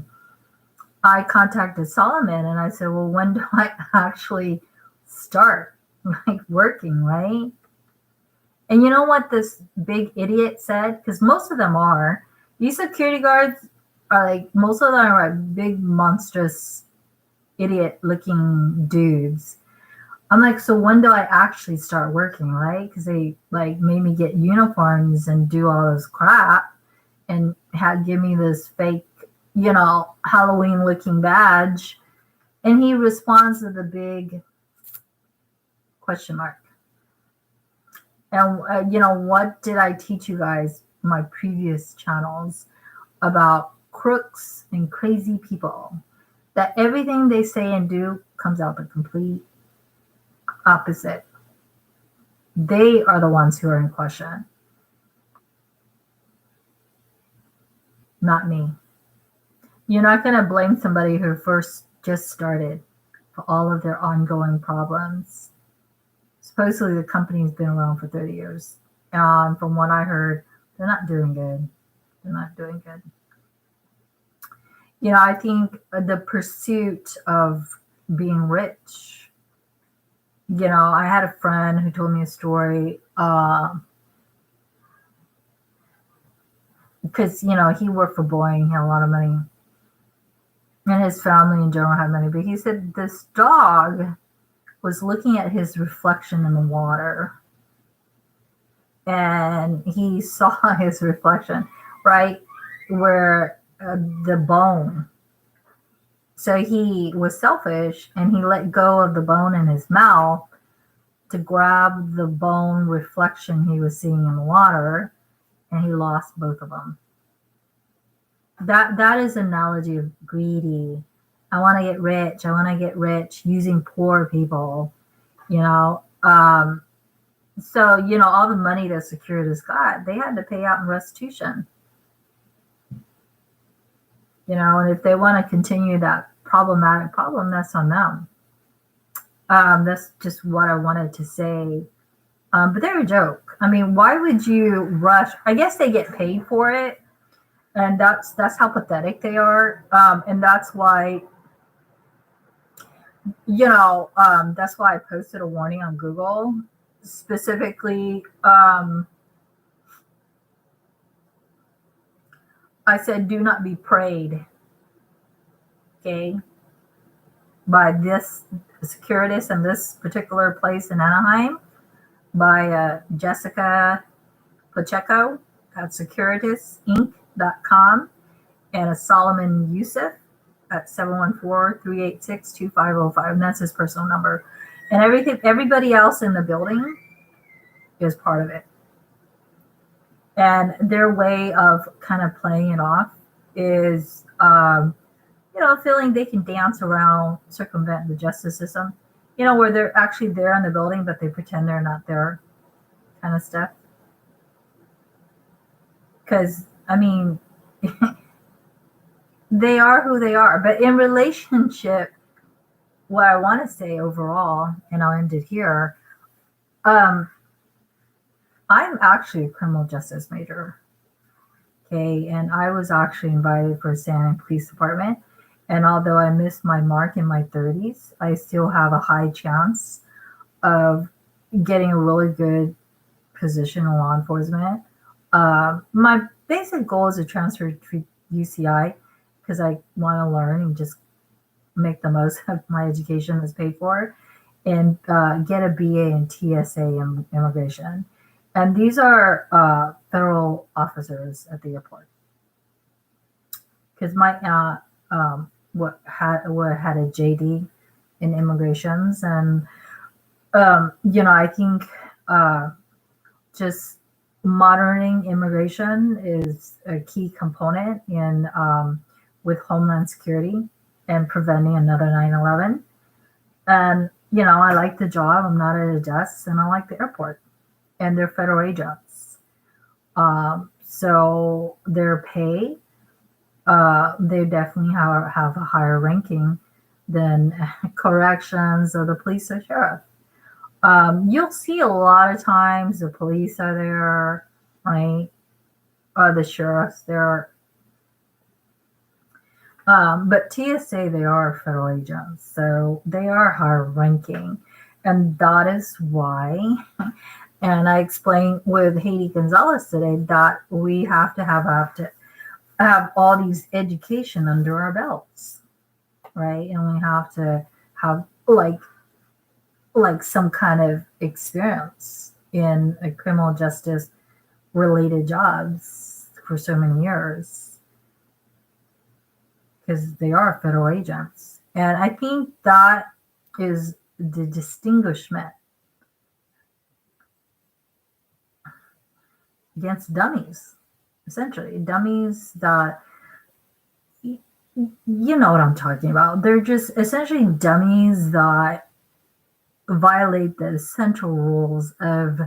I contacted Solomon and I said, well, when do I actually start like working, right? And you know what this big idiot said? Because most of them are. These security guards are like, most of them are like big, monstrous, idiot-looking dudes. I'm like, so when do I actually start working, right? Because they like made me get uniforms and do all this crap and give me this fake, Halloween-looking badge. And he responds to the big question mark. And what did I teach you guys my previous channels about crooks and crazy people? That everything they say and do comes out the complete opposite. They are the ones who are in question, not me. You're not going to blame somebody who first just started for all of their ongoing problems. Supposedly the company's been around for 30 years. From what I heard, they're not doing good. They're not doing good. I think the pursuit of being rich, I had a friend who told me a story, because, he worked for Boeing, he had a lot of money, and his family in general had money, but he said this dog was looking at his reflection in the water, and he saw his reflection right where the bone. So he was selfish, and he let go of the bone in his mouth to grab the bone reflection he was seeing in the water, and he lost both of them. That is an analogy of greedy. I want to get rich. I want to get rich using poor people, So, all the money that Securitas got, they had to pay out in restitution. And if they want to continue that problematic problem, that's on them. That's just what I wanted to say. But they're a joke. I mean, why would you rush? I guess they get paid for it. And that's how pathetic they are. And that's why, that's why I posted a warning on Google. Specifically, I said, do not be preyed, okay, by this Securitas in this particular place in Anaheim, by Jessica Pacheco at securitasinc.com, and a Solomon Yusuf at 714-386-2505, and that's his personal number. And everybody else in the building is part of it. And their way of kind of playing it off is, feeling they can dance around, circumvent the justice system, where they're actually there in the building, but they pretend they're not there, kind of stuff. Because, I mean, they are who they are. But in relationship, what I want to say overall, and I'll end it here, I'm actually a criminal justice major. Okay, and I was actually invited for San Diego Police Department. And although I missed my mark in my 30s, I still have a high chance of getting a really good position in law enforcement. My basic goal is to transfer to UCI because I want to learn and just make the most of my education that's paid for, and get a BA in TSA and immigration. And these are federal officers at the airport. Because my aunt had a JD in immigrations, and I think just monitoring immigration is a key component in with Homeland Security and preventing another 9/11. And I like the job. I'm not at a desk, and I like the airport, and they're federal agents. So their pay, they definitely have a higher ranking than corrections or the police or sheriff. You'll see a lot of times the police are there, right? Or the sheriff's there. But TSA, they are federal agents, so they are higher ranking. And that is why, and I explained with Haiti Gonzalez today, that we have to have all these education under our belts, right? And we have to have like some kind of experience in a criminal justice related jobs for so many years, because they are federal agents. And I think that is the distinguishment against dummies, essentially. Dummies that, you know what I'm talking about. They're just essentially dummies that violate the essential rules of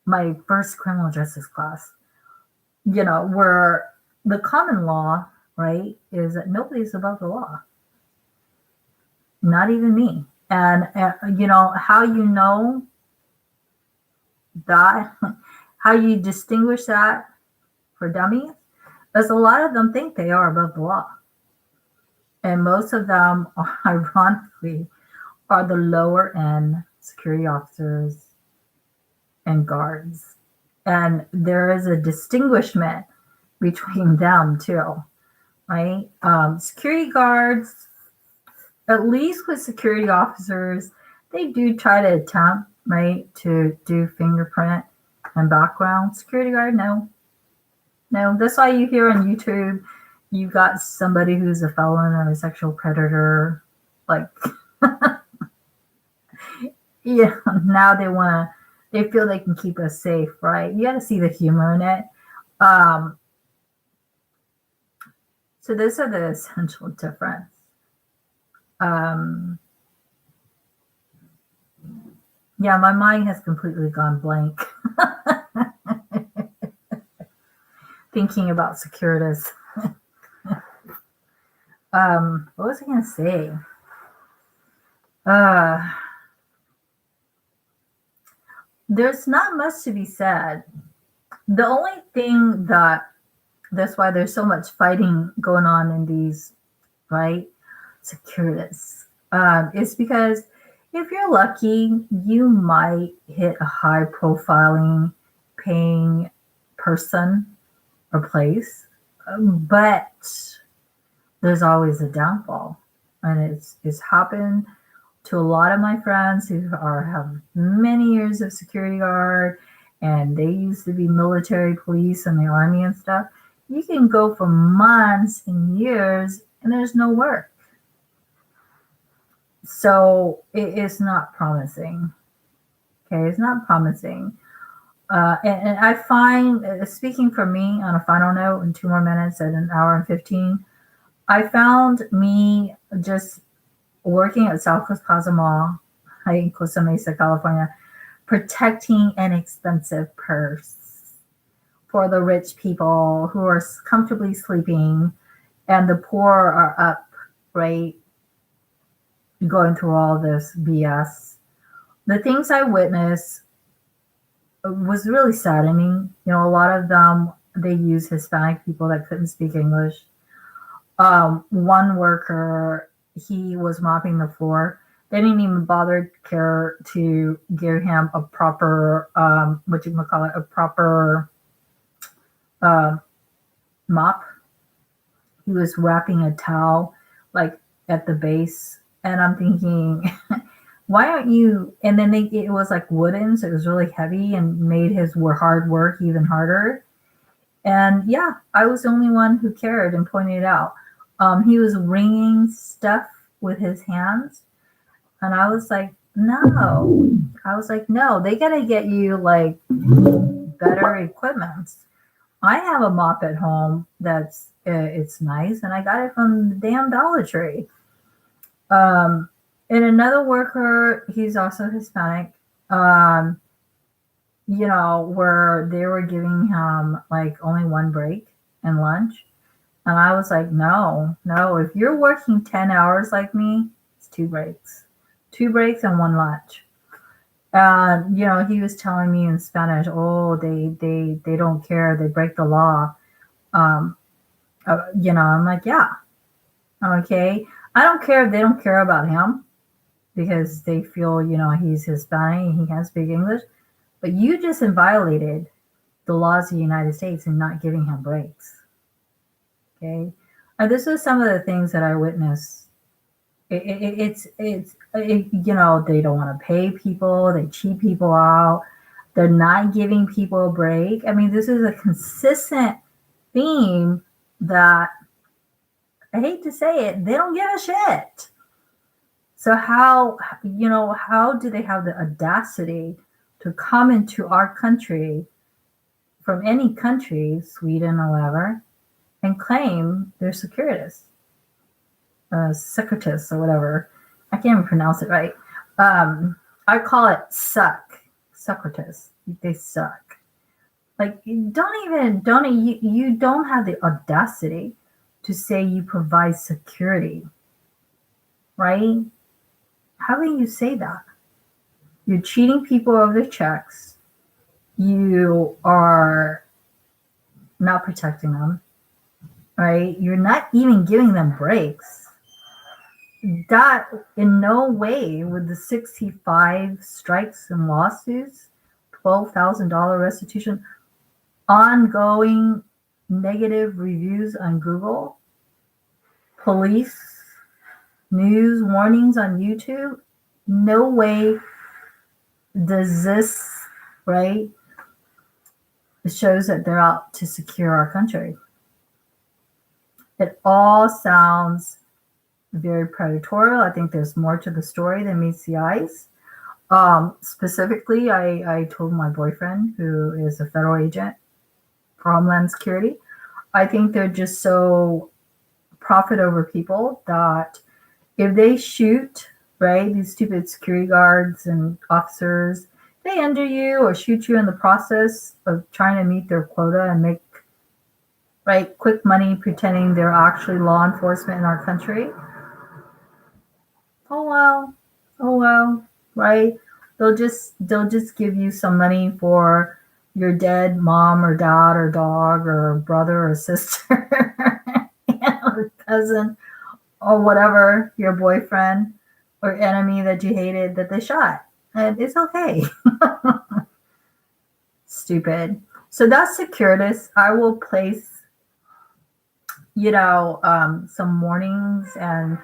my first criminal justice class, where the common law, right, is that nobody's above the law, not even me. And, how you know that, how you distinguish that for dummies, is a lot of them think they are above the law. And most of them, ironically, are the lower end security officers and guards. And there is a distinguishment between them too, right? Security guards, at least with security officers, they do try to attempt, right, to do fingerprint and background. Security guard, no. No, that's why you hear on YouTube, you got somebody who's a felon or a sexual predator, like, yeah, now they feel they can keep us safe, right? You got to see the humor in it. So those are the essential difference. Yeah, my mind has completely gone blank. Thinking about Securitas. What was I going to say? There's not much to be said. The only thing that's why there's so much fighting going on in these, right, Securitas, is because if you're lucky, you might hit a high profiling paying person or place, but there's always a downfall. And it's happened to a lot of my friends who have many years of security guard, and they used to be military police and the army and stuff. You can go for months and years and there's no work. So it is not promising. Okay, it's not promising. And I find, speaking for me on a final note in 2 more minutes at an hour and 15, I found me just working at South Coast Plaza Mall in Costa Mesa, California, protecting an expensive purse for the rich people who are comfortably sleeping, and the poor are up, right, going through all this BS. The things I witnessed was really saddening. A lot of them, they use Hispanic people that couldn't speak English. One worker, he was mopping the floor. They didn't even bother care to give him a proper, a proper mop. He was wrapping a towel like at the base, and I'm thinking, why aren't you? And then it was like wooden, so it was really heavy and made his hard work even harder. And yeah, I was the only one who cared and pointed it out. He was wringing stuff with his hands, and I was like, no. They gotta get you like better equipment. I have a mop at home that's it's nice, and I got it from the damn Dollar Tree. And another worker, he's also Hispanic, where they were giving him like only one break and lunch. And I was like, no, if you're working 10 hours like me, it's 2 breaks and 1 lunch. He was telling me in Spanish, oh, they don't care. They break the law. I'm like, yeah, okay. I don't care if they don't care about him because they feel, he's Hispanic and he can't speak English. But you just violated the laws of the United States in not giving him breaks. Okay. And this is some of the things that I witnessed. It's they don't want to pay people. They cheat people out. They're not giving people a break. I mean, this is a consistent theme that, I hate to say it, they don't give a shit. So how do they have the audacity to come into our country from any country, Sweden or whatever, and claim they're securitists, securitists or whatever. I can't even pronounce it right. I call it securitists. They suck. Like, you don't have the audacity to say you provide security, right? How can you say that? You're cheating people of their checks. You are not protecting them, right? You're not even giving them breaks. That in no way would the 65 strikes and lawsuits, $12,000 restitution, ongoing negative reviews on Google, police, news warnings on YouTube, no way does this, right? It shows that they're out to secure our country. It all sounds very predatorial. I think there's more to the story than meets the eyes. Specifically, I told my boyfriend, who is a federal agent for Homeland Security, I think they're just so profit over people that if they shoot, right, these stupid security guards and officers, they injure you or shoot you in the process of trying to meet their quota and make, right, quick money pretending they're actually law enforcement in our country. Oh well, right? They'll just give you some money for your dead mom or dad or dog or brother or sister or cousin or whatever, your boyfriend or enemy that you hated that they shot. And it's okay. Stupid. So that's Securitas. I will place, some warnings and,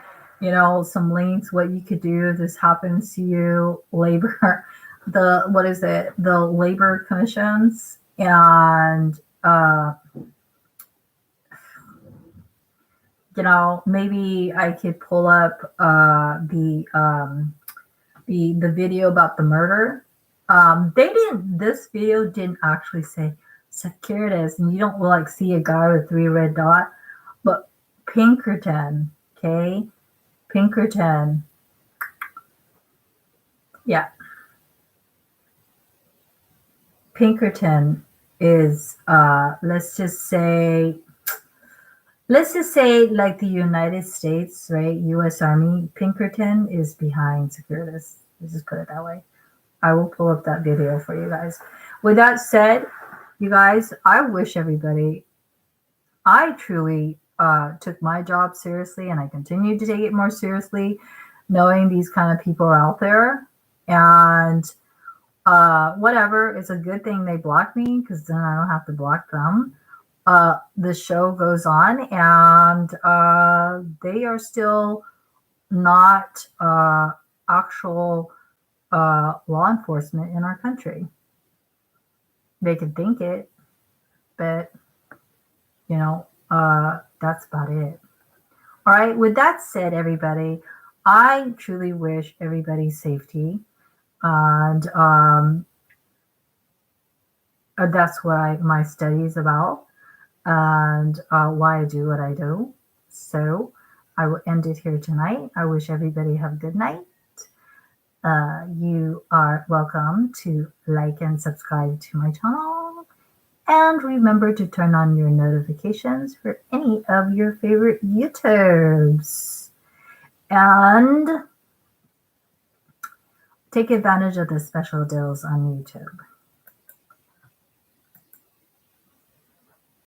some links, what you could do if this happens to you, labor, the labor commissions, and, maybe I could pull up the video about the murder. This video didn't actually say Securitas, and you don't see a guy with 3 red dots, but Pinkerton, okay? Pinkerton. Yeah. Pinkerton is, let's just say like the United States, right? U.S. Army. Pinkerton is behind Securitas. Let's just put it that way. I will pull up that video for you guys. With that said, you guys, I wish everybody, I truly took my job seriously, and I continue to take it more seriously, knowing these kind of people are out there. And whatever, it's a good thing they block me, because then I don't have to block them. The show goes on, and they are still not actual law enforcement in our country. They can think it, but that's about it. All right. With that said, everybody, I truly wish everybody safety, and that's what my study is about, and why I do what I do. So I will end it here tonight. I wish everybody have a good night. You are welcome to like and subscribe to my channel. And remember to turn on your notifications for any of your favorite YouTubes. And take advantage of the special deals on YouTube.